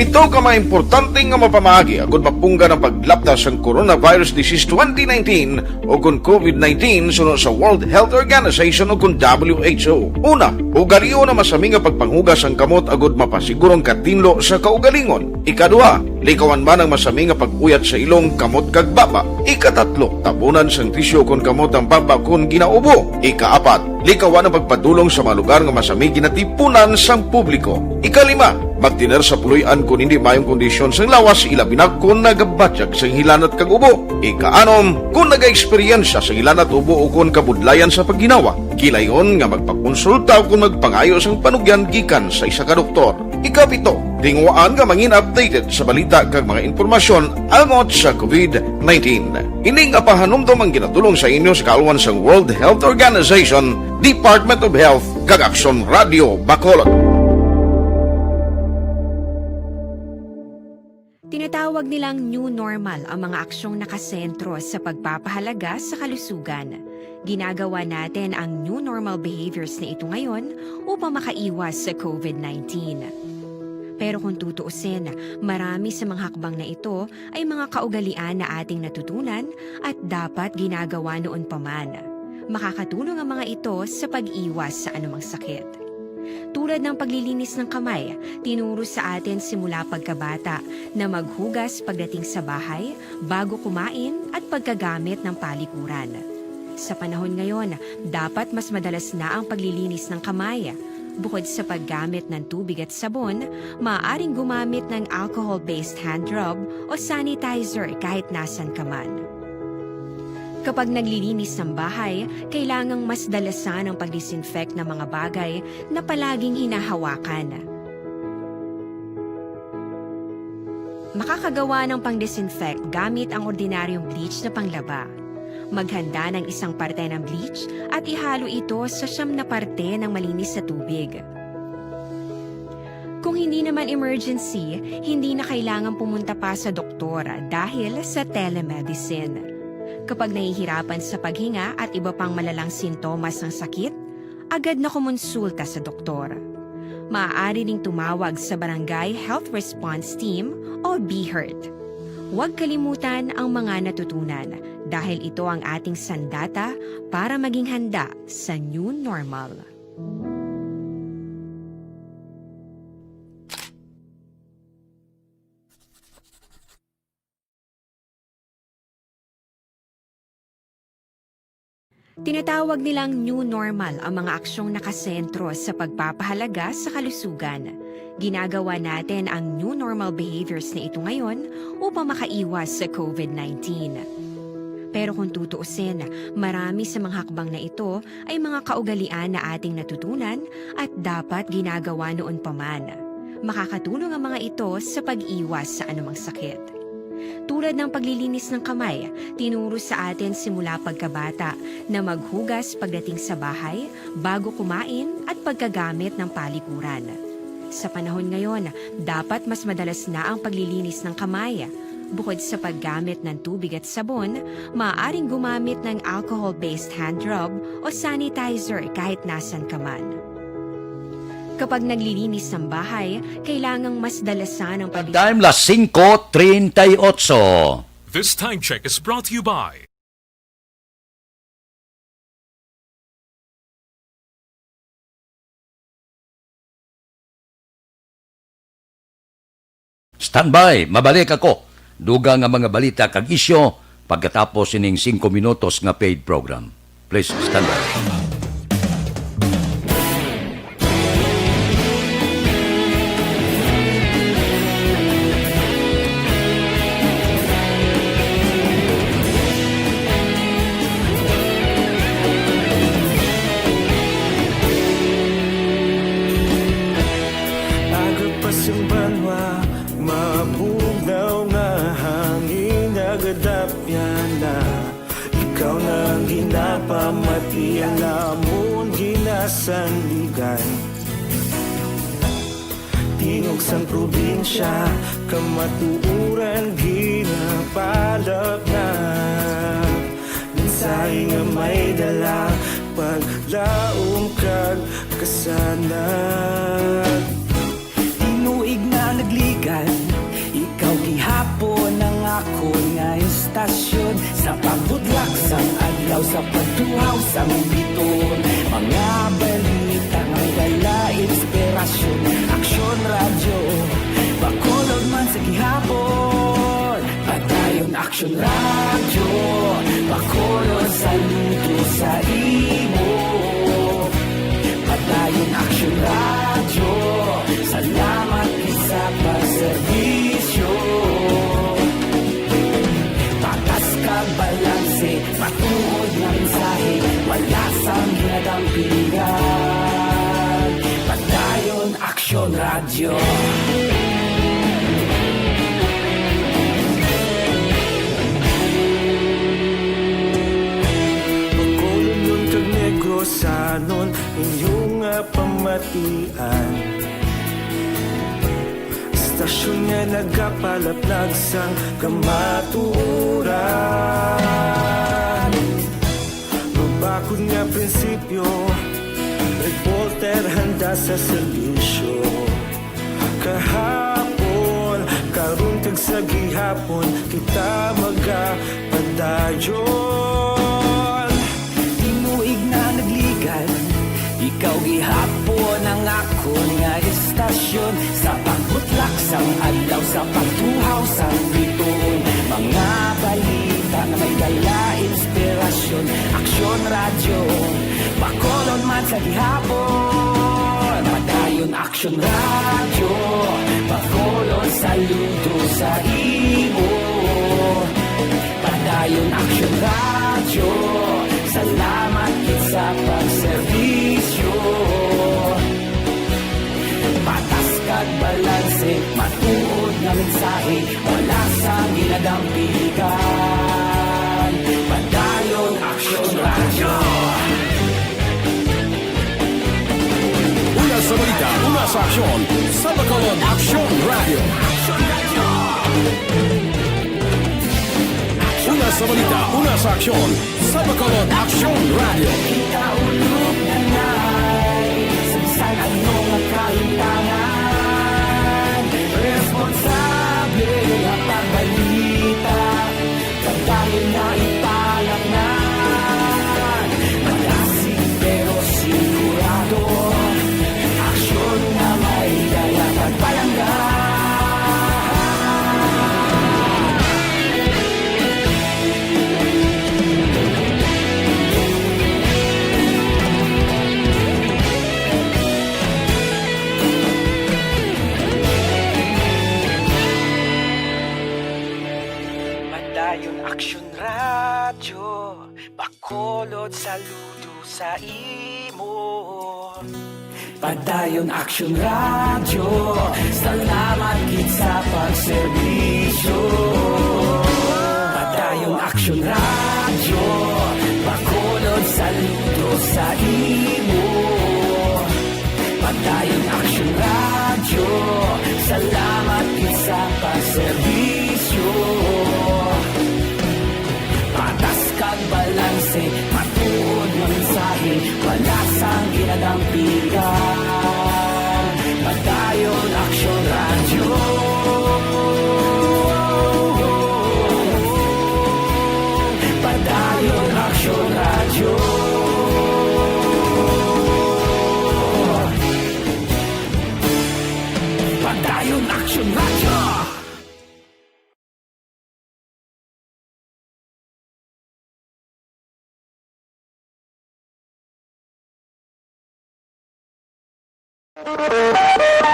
Ito So ka mga importante nga mapamagi agud mapungga ng paglaptas ang Coronavirus Disease 2019 o kung COVID-19 sunod sa World Health Organization o kung WHO. Una, ugaliyo na masami nga pagpanghugas ang kamot agud mapasigurong katinlo sa kaugalingon. Ikaduha, likawan man ang masami nga pag-uyat sa ilong kamot kag baba. Ikatatlo, tabunan sang tisyo kon kamot ang baba kon ginaubo. Ikaapat, likawan ang pagpadulong sa mga lugar nga masami ginatipunan sang publiko. Ikalima, magtiner sa puluyan kung hindi mayong kondisyon sang lawas ilabi na kung nagabatyag sang hilanat kag ubo. Ikaanom, kung naga-eksperyensya sa hilanat ubo o kung kabudlayan sa pagginawa. Kilayon nga magpakonsulta o kung magpangayo sang panugyan gikan sa isa ka doktor. Ikapito, tingwaan nga mangin updated sa balita kag mga informasyon angot sa COVID-19. Ini nga pahanumdum ang ginatulong sa inyo sa kaaluan sang World Health Organization, Department of Health kag Aksyon Radio Bacolod. Tinatawag nilang new normal ang mga aksyong nakasentro sa pagpapahalaga sa kalusugan. Ginagawa natin ang new normal behaviors na ito ngayon upang makaiwas sa COVID-19. Pero kung tutuusin, marami sa mga hakbang na ito ay mga kaugalian na ating natutunan at dapat ginagawa noon pa man. Makakatulong ang mga ito sa pag-iwas sa anumang sakit. Tulad ng paglilinis ng kamay, tinuro sa atin simula pagkabata na maghugas pagdating sa bahay, bago kumain at pagkagamit ng palikuran. Sa panahon ngayon, dapat mas madalas na ang paglilinis ng kamay. Bukod sa paggamit ng tubig at sabon, maaaring gumamit ng alcohol-based hand rub o sanitizer kahit nasan ka man. Kapag naglilinis ng bahay, kailangang mas dalasan ang pag-disinfect ng mga bagay na palaging hinahawakan. Makakagawa ng pang-disinfect gamit ang ordinaryong bleach na panglaba. Maghanda ng isang parte ng bleach at ihalo ito sa 9 na parte ng malinis na tubig. Kung hindi naman emergency, hindi na kailangan pumunta pa sa doktor dahil sa telemedicine. Kapag nahihirapan sa paghinga at iba pang malalang sintomas ng sakit, agad na kumonsulta sa doktor. Maaari ding tumawag sa Barangay Health Response Team o BHERT. Huwag kalimutan ang mga natutunan dahil ito ang ating sandata para maging handa sa new normal. Tinatawag nilang new normal ang mga aksyong nakasentro sa pagpapahalaga sa kalusugan. Ginagawa natin ang new normal behaviors na ito ngayon upang makaiwas sa COVID-19. Pero kung tutuusin, marami sa mga hakbang na ito ay mga kaugalian na ating natutunan at dapat ginagawa noon pa man. Makakatulong ang mga ito sa pag-iwas sa anumang sakit. Tulad ng paglilinis ng kamay, tinuro sa atin simula pagkabata na maghugas pagdating sa bahay, bago kumain at pagkagamit ng palikuran. Sa panahon ngayon, dapat mas madalas na ang paglilinis ng kamay. Bukod sa paggamit ng tubig at sabon, maaaring gumamit ng alcohol-based hand rub o sanitizer kahit nasan ka man. Kapag naglilinis ng bahay, kailangang mas dalasan ang Time las 5:38. This time check is brought to you by Standby, mabalik ako. Duga nga mga balita kag isyo pagkatapos ining 5 minutos nga paid program. Please stand by. Mapugnaw na hangin agadapyan na ikaw nang ginapamatian namon ginasanligan. Tingog sang probinsya kamatuuran ginapalap na mensahe nga may dala paglaom kag kasanag. Inuig na nagligan istasyon sa pagbudlak sang adlaw sa pagtuhaw sang biton. Mga balita nga dala inspirasyon, aksyon radyo, bakolod man sa gihapon. Padayon aksyon radyo, bakolod saludo sa imo. Padayon aksyon radyo, salamat sa pagserbisyo. Patas kag balanse, matuod na mensahe, wala sang ginagampingan. Padayon aksyon radyo. Pagkulunod kag negosanon inyong pamatian. Istasyon nga nagapalaplag sang kamaturan. Mabakod nga prinsipyo, reporter handa sa serbisyo. Kahapon, karun kag sa gihapon, kita magapadayon. Tinuig na nagligan, ikaw gihapon ang akon nga istasyon sa pagbutlak sang adlaw sa pagtuhaw sang biton. Mga balita na may dala inspirasyon, aksyon radyo, bakolon man sa gihapon. Padayon aksyon radyo, bakolon saludo sa imo. Padayon aksyon radyo, salamat kit sa pagserbisyo. Patas kag balanse, matuod na mensahe, wala sang ginadampigan. Padayon aksyon radyo. Una sa balita, una sa aksyon, sa Bacolod Aksyon Radio. Una sa balita, una sa aksyon, sa Bacolod Aksyon Radio. Kita ulog na na'y sagsang anong nakahintangan. Responsable ang pagbalita, pagdahil na ipalaknan. Malasig pero sigurado, aksyon na may dala pagpalanggan. Padayon aksyon radyo, bakolod saludo sa imo. Padayon aksyon radyo, salamat kit sa pagserbisyo. Padayon aksyon radyo, bakolod saludo sa imo. Padayon aksyon radyo, salamat kit sa pagserbisyo. Patas kag balanse, matuod na mensahe, wala sang ginadampigan. Padayon aksyon radyo. Padayon aksyon radyo. Padayon aksyon radyo.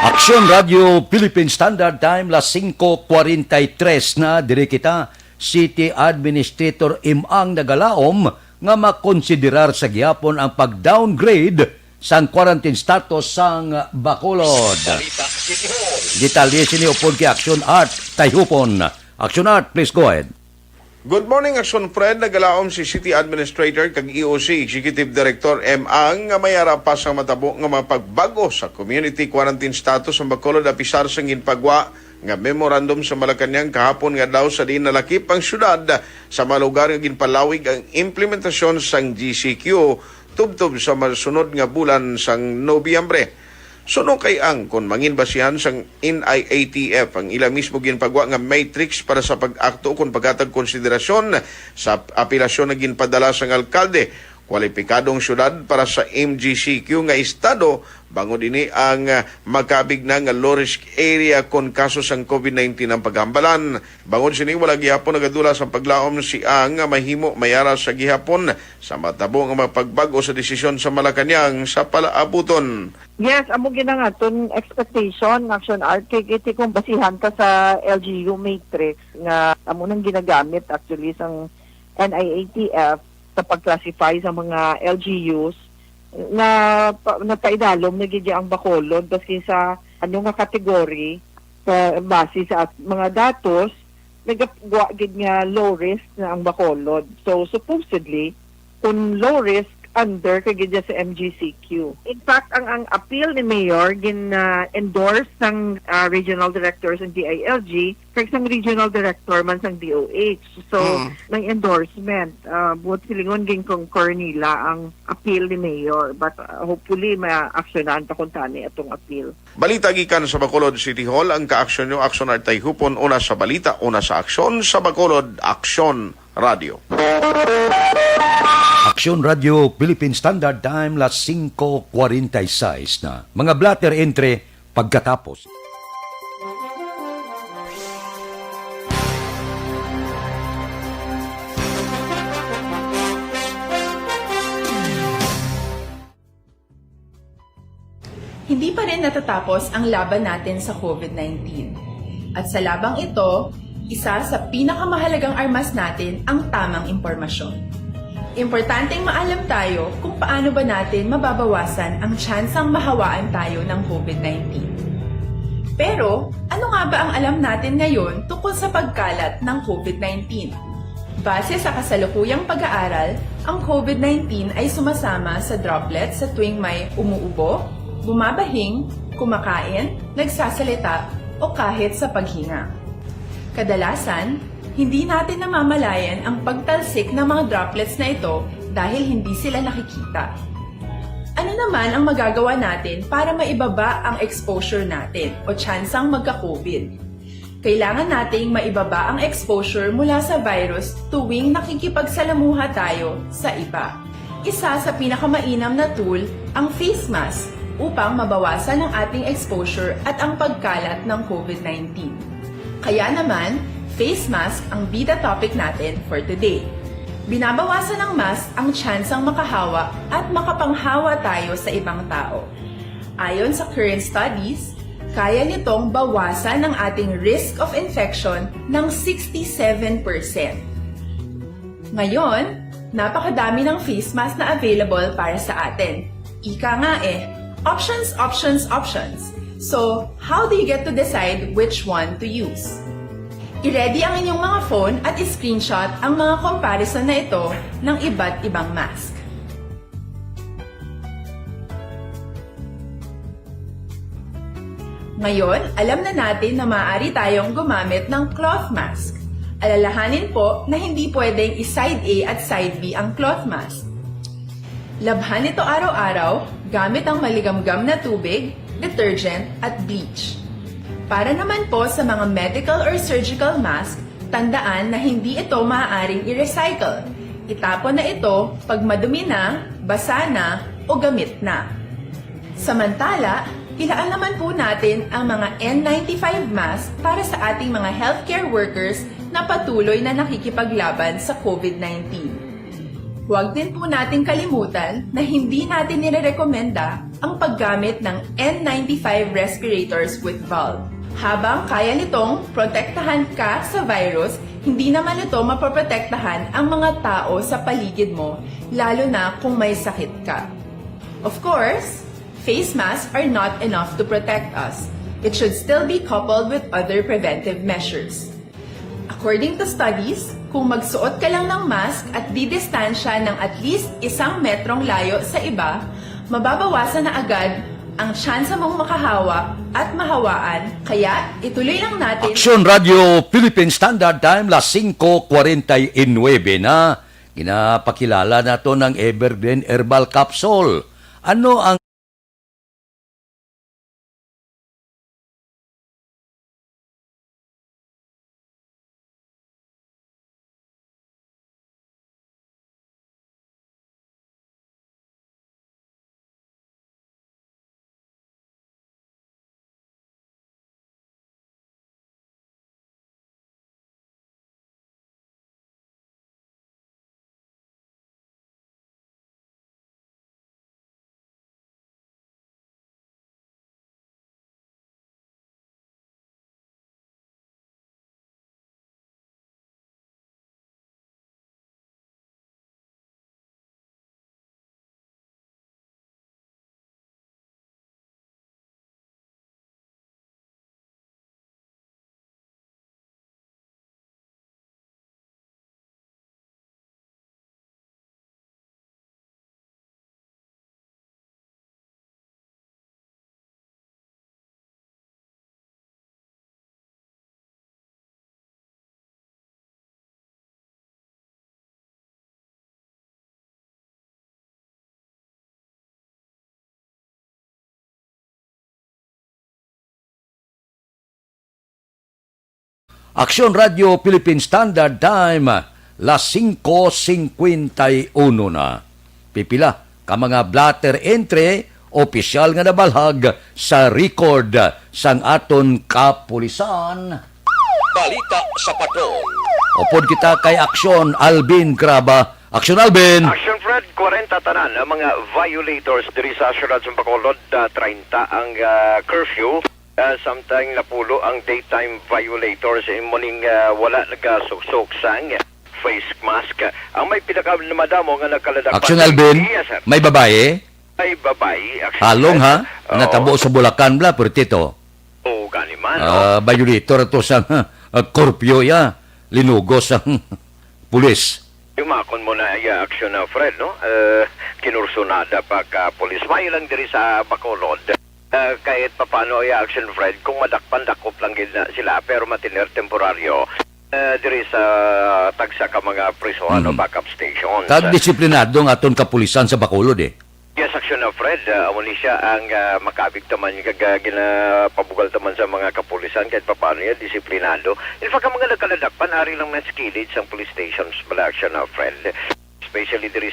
Aksyon Radio Philippine Standard Time, las 5:43 na, diri kita, City Administrator Imang nagalaom nga makonsiderar sa gihapon ang pag-downgrade sang quarantine status sang Bacolod. Detalye sini upod kay Action Art Tayhupon. Action Art, please go ahead. Good morning, Action Fred. Nagalaom si City Administrator kag EOC Executive Director M.Ang nga may arapas ang matabo nga mapagbago sa community quarantine status ang Bacolod apisar sa ginpagwa nga memorandum sa Malacañang kahapon nga daw sa dinalakip ang syudad sa malugar nga ginpalawig ang implementasyon sang GCQ tubtob sa masunod nga bulan sang Nobyembre. Suno kay ang kon mangin basihan sang NIATF ang ila mismo ginpagwa nga matrix para sa pag-akto kon paghatag konsiderasyon sa apelasyon na ginpadala sang alkalde, kwalipikadong syudad para sa MGCQ nga estado bango dinhi ang magkabig na nga low risk area kon kaso sang COVID-19 ang paghambalan. Bangod sini wala gihapon nagadula sa paglaom si ang mahimo mayara sa gihapon sa matabo nga mapagbago sa desisyon sa Malacañang sa palaabuton. Yes, amo ginangaton expectation action RKKT kung basihan ka sa LGU matrix nga amo nang ginagamit actually sang NIATF sa pag-classify sa mga LGUs na napaidalom na gid ang Bacolod kasi sa ano nga kategory base sa mga datos nagapwa gid nga low risk na ang Bacolod. So supposedly kung low risk under kagid sa MGCQ. In fact, ang appeal ni Mayor endorse ng regional directors ng DILG kag sang regional director man sang DOH. So, ng endorsement, buot silingon ging concur nila ang appeal ni Mayor. But hopefully, ma-aksyonan pa kung tani atong appeal. Balita gikan sa Bacolod City Hall, ang kaaksyon nyo, aksyon artay hupon, una sa balita, una sa aksyon, sa Bacolod, Aksyon Radio. Aksyon Radio Philippine Standard Time las 5:46 na. Mga blatter entre pagkatapos. Hindi pa rin natatapos ang laban natin sa COVID-19. At sa labang ito, isa sa pinakamahalagang armas natin ang tamang impormasyon. Importanteng maalam tayo kung paano ba natin mababawasan ang tsansang mahawaan tayo ng COVID-19. Pero, ano nga ba ang alam natin ngayon tungkol sa pagkalat ng COVID-19? Base sa kasalukuyang pag-aaral, ang COVID-19 ay sumasama sa droplets sa tuwing may umuubo, bumabahing, kumakain, nagsasalita, o kahit sa paghinga. Kadalasan, hindi natin namamalayan ang pagtalsik ng mga droplets na ito dahil hindi sila nakikita. Ano naman ang magagawa natin para maibaba ang exposure natin o tsansang magka-COVID? Kailangan nating maibaba ang exposure mula sa virus tuwing nakikipagsalamuha tayo sa iba. Isa sa pinakamainam na tool ang face mask upang mabawasan ang ating exposure at ang pagkalat ng COVID-19. Kaya naman, face mask ang bida topic natin for today. Binabawasan ng mask ang tsansang makahawa at makapanghawa tayo sa ibang tao. Ayon sa current studies, kaya nitong bawasan ang ating risk of infection ng 67%. Ngayon, napakadami ng face mask na available para sa atin. Ika nga options, options, options. So, how do you get to decide which one to use? I-ready ang inyong mga phone at i-screenshot ang mga comparison na ito ng iba't ibang mask. Ngayon, alam na natin na maaari tayong gumamit ng cloth mask. Alalahanin po na hindi pwedeng i-side A at side B ang cloth mask. Labhan ito araw-araw gamit ang maligamgam na tubig, detergent at bleach. Para naman po sa mga medical or surgical mask, tandaan na hindi ito maaaring i-recycle. Itapon na ito pag madumi na, basa na, o gamit na. Samantala, ilaan naman po natin ang mga N95 mask para sa ating mga healthcare workers na patuloy na nakikipaglaban sa COVID-19. Huwag din po natin kalimutan na hindi natin nirerekomenda ang paggamit ng N95 respirators with valve. Habang kaya nitong protektahan ka sa virus, hindi naman ito mapoprotektahan ang mga tao sa paligid mo, lalo na kung may sakit ka. Of course, face masks are not enough to protect us. It should still be coupled with other preventive measures. According to studies, kung magsuot ka lang ng mask at didistansya ng at least 1 metrong layo sa iba, mababawasan na agad ang tsansa mong makahawa at mahawaan, kaya ituloy lang natin. Aksyon Radio Philippine Standard Time las 5:49 na. Ginapakilala na to ng Evergreen Herbal Capsule. Ano ang Aksyon Radio Philippine Standard Time, las 5:51 na. Pipila ka mga blatter entry, opisyal nga nabalhag sa record sang aton kapulisan. Balita sa patrol. Upod kita kay Aksyon Alvin Graba. Aksyon Alvin! Action Fred, 40 tanan ang mga violators diri sa syudad sa Bacolod, 30 ang curfew. Samtang napulo ang daytime violators morning wala nagasuksok sang face mask. Ang may pinakamadamo nga nagkaladapan. Aksyon Alvin, Yes, sir. may babae? May babae. Action Halong Fred. ha? Natabo sa Bulacan bla, pertito. Oo, gani man. Violator to sa korpyo ya. Linugos ang pulis. Yumakon mo na action na Fred, no? Kinursunada pagka polis. May lang diri sa Bacolod. Kahit papano action Fred, kung madakpan-dakop lang gina sila, pero matiner temporaryo. Diri sa tagsa ka mga prisuhan o backup stations. Tag-disiplinado ang aton kapulisan sa Bacolod eh. Yes, action na Fred. Muli siya ang makabig taman ginapabugal taman sa mga kapulisan kahit paano yan, disiplinado. In fact, ang mga nagkaladakpan, ari lang mga skilled sa police stations bala action na Fred. Especially there is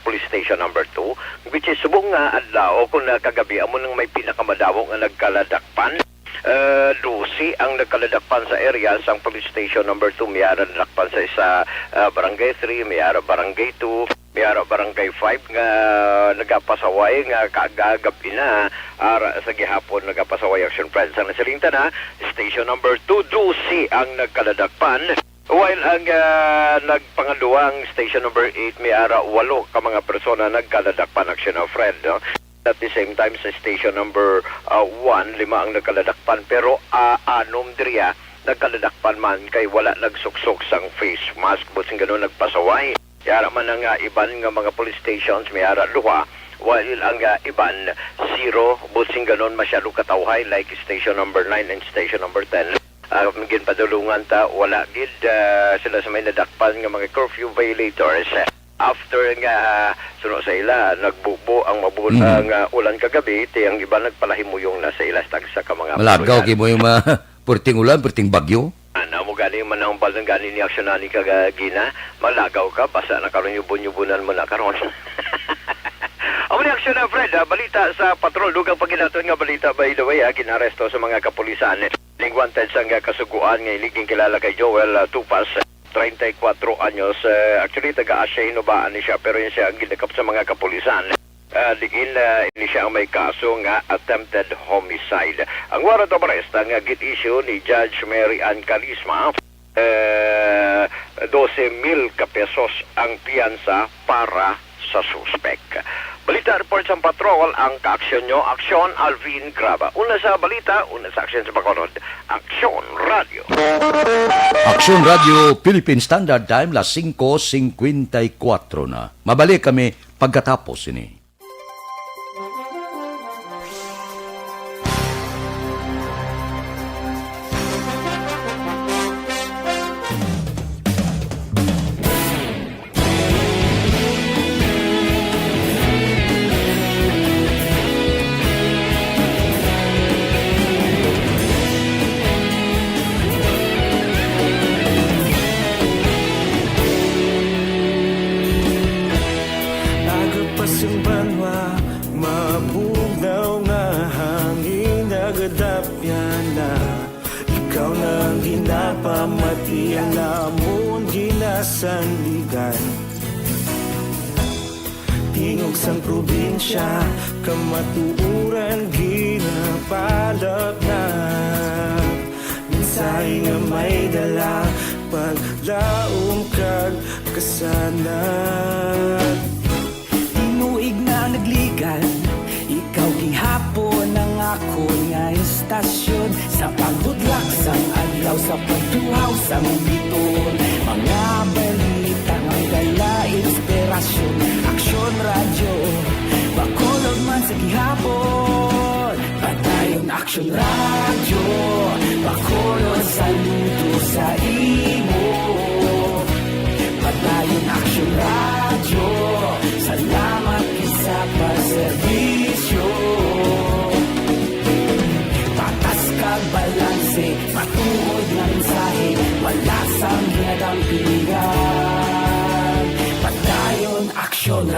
police station number 2, which is subong nga adlaw kung kagabi amo nang may pinakamadawong nga nagkaladakpan. 12 ang nagkaladakpan sa area sang police station number 2, mayara nadakpan sa isa barangay 3, mayara barangay 2, mayara barangay 5 nga nagapasaway nga kaagagabi na sa gihapon nagapasaway action friends. Ang nasalingta na station number 2, 12 ang nagkaladakpan. While ang nagpangaluwang station number 8, may ara 8 ka mga persona nagkaladakpan action of friend. No? At the same time sa station number 1, 5 ang nagkaladakpan. Pero 6 diriya nagkaladakpan man kay wala nagsuksok sang face mask. Butsing ganun nagpasaway. Yara man ang iban nga mga police stations may ara 2. While ang iban 0, butsing ganun masyado katawhay like station number 9 and station number 10. Maging padulungan ta, wala gid sila sa may nadakpan nga mga curfew violators. After nga suno sa ila, nagbubo ang mabulang ulan kagabi, tiyang iba nagpalahimuyong na sa ila sa ka mga malagaw kay mo yung perting ulan, perting bagyo. Ano mo gani man ang balang gani ni aksyonan ni kagagina, malagaw ka, basta na karon yubon-yubunan mo na karon. Ang reaksyon na Fred, balita sa patrol, dugang paginaton nga balita by the way, ginaresto sa mga kapulisan. Lingwanted sa nga kasuguan nga iliging kilala kay Joel Tupas, 34 anyos. Actually, taga-Asia hinubaan ni siya, pero yun siya ang ginakap sa mga kapulisan. Digin ini siya ang may kaso nga attempted homicide. Ang warrant of arrest ang git-issue ni Judge Mary Ann Calisma. 12,000 pesos ang piyansa para sa suspek. Balita report sa patrol, ang kaaksyon nyo, Aksyon Alvin Graba. Una sa balita, una sa aksyon sa Bacolod, Aksyon Radio. Aksyon Radio Philippine Standard Time, las 5:54 na. Mabalik kami pagkatapos ini. Tingog sang probinsya, kamatuuran ginapalap na. Minsay nga may dala, paglaom kag kasanat. Tinuig na nagligan, ikaw gihapon ang ako nga istasyon. Sa paghudlak sang adlaw, sa pagtuhaw sang biton. Mga balita nga dala inspirasyon. Aksyon Radio, Bacolod man sa gihapon. Patayon Aksyon Radio, Bacolod saludo sa imo. Patayon Aksyon Radio, salamat isa pa serbisyo. Patas kag balanse, matuod ng mensahe.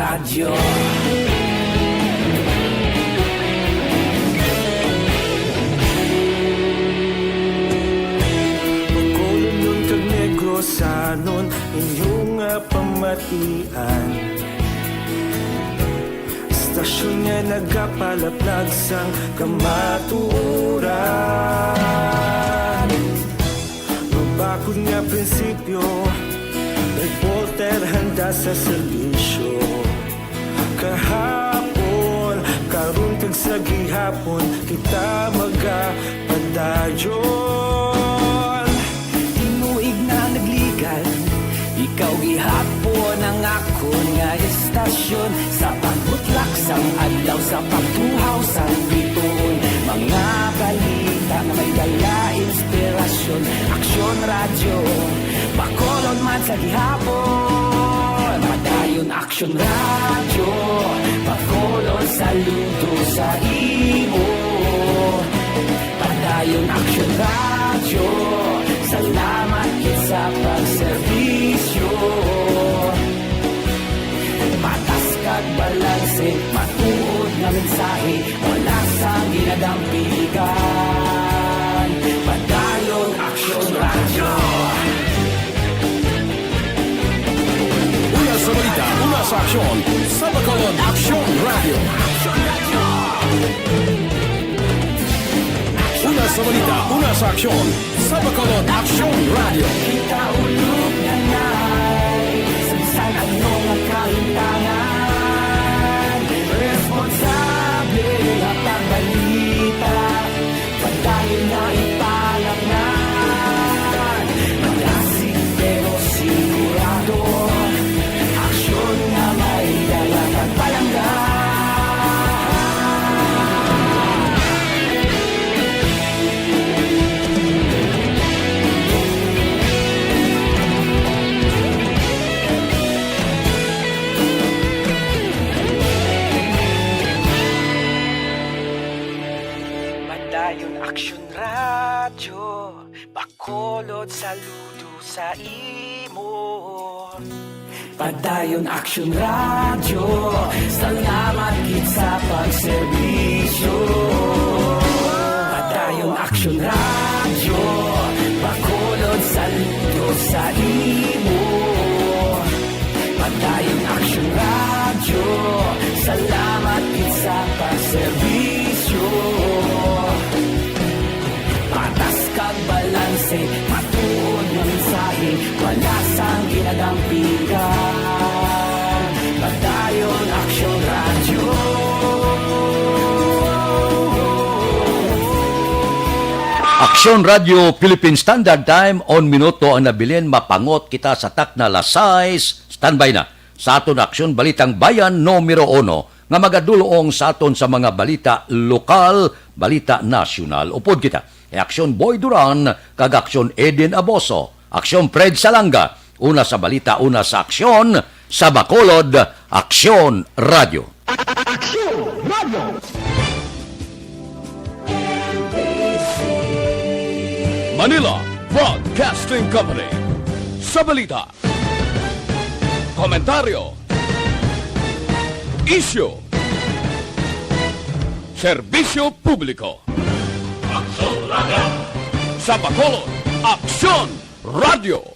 Radyo. Pagkulong kag negrosanon inyong pamatian. Stasyon nga nagapalaplag sang kamaturan. Mabakod nga prinsipyo, reporter handa sa serbisyo. Kahapon, karon kag sa gihapon, kita magapadayon. Tinuig na nagligal, ikaw gihapon ang akon nga estasyon. Sa pagbutlak sang adlaw, sa pagtuhaw sang bituon. Mga balita na may dala inspirasyon. Aksyon radyo, Bacolod man sa gihapon. Madayon Aksyon radyo, Bacolod saludo sa imo. Padayon Aksyon radyo, salamat kit sa pagserbisyo. Patas kag balanse, matuod na mensahe, wala sa ginadampigan. Padayon Aksyon radyo. Una sa balita, una sa aksyon, sa Bacolod Aksyon Radio. Una sa balita, una sa aksyon, sa Bacolod Aksyon Radio. Kita ulog na na'y Sansan anong ang kahintangan. Responsable at ang balita, padayon na ipalaknan. Malasig pero sigurado, aksyon na may dalang at palanggan. Padayon Aksyon radyo, Bacolod saludo sa imo. Padayon Aksyon radyo, salamat kit sa pagserbisyo. Padayon Aksyon radyo, Bacolod saludo sa imo. Padayon Aksyon radyo, salamat kit sa pagserbisyo. Patas kag balanse, matuod na mensahe, wala sang ginadampigan. Padayon Aksyon radyo. Aksyon Radio Philippine Standard Time on minuto ang nabilin mapangot kita sa tak na lasais. Standby na sa aton aksyon balitang bayan numero 1 nga magadulong sa aton sa mga balita lokal, balita nasyonal. Upod kita. Aksyon Boy Duran kag aksyon Eden Aboso. Aksyon Fred Salanga. Una sa balita, una sa aksyon sa Bacolod Aksyon Radio. Aksyon Radio. Manila Broadcasting Company. Sa balita, komentaryo, isyu, serbisyo publiko. Aksyon Radio. Sa Bacolod Aksyon Radio.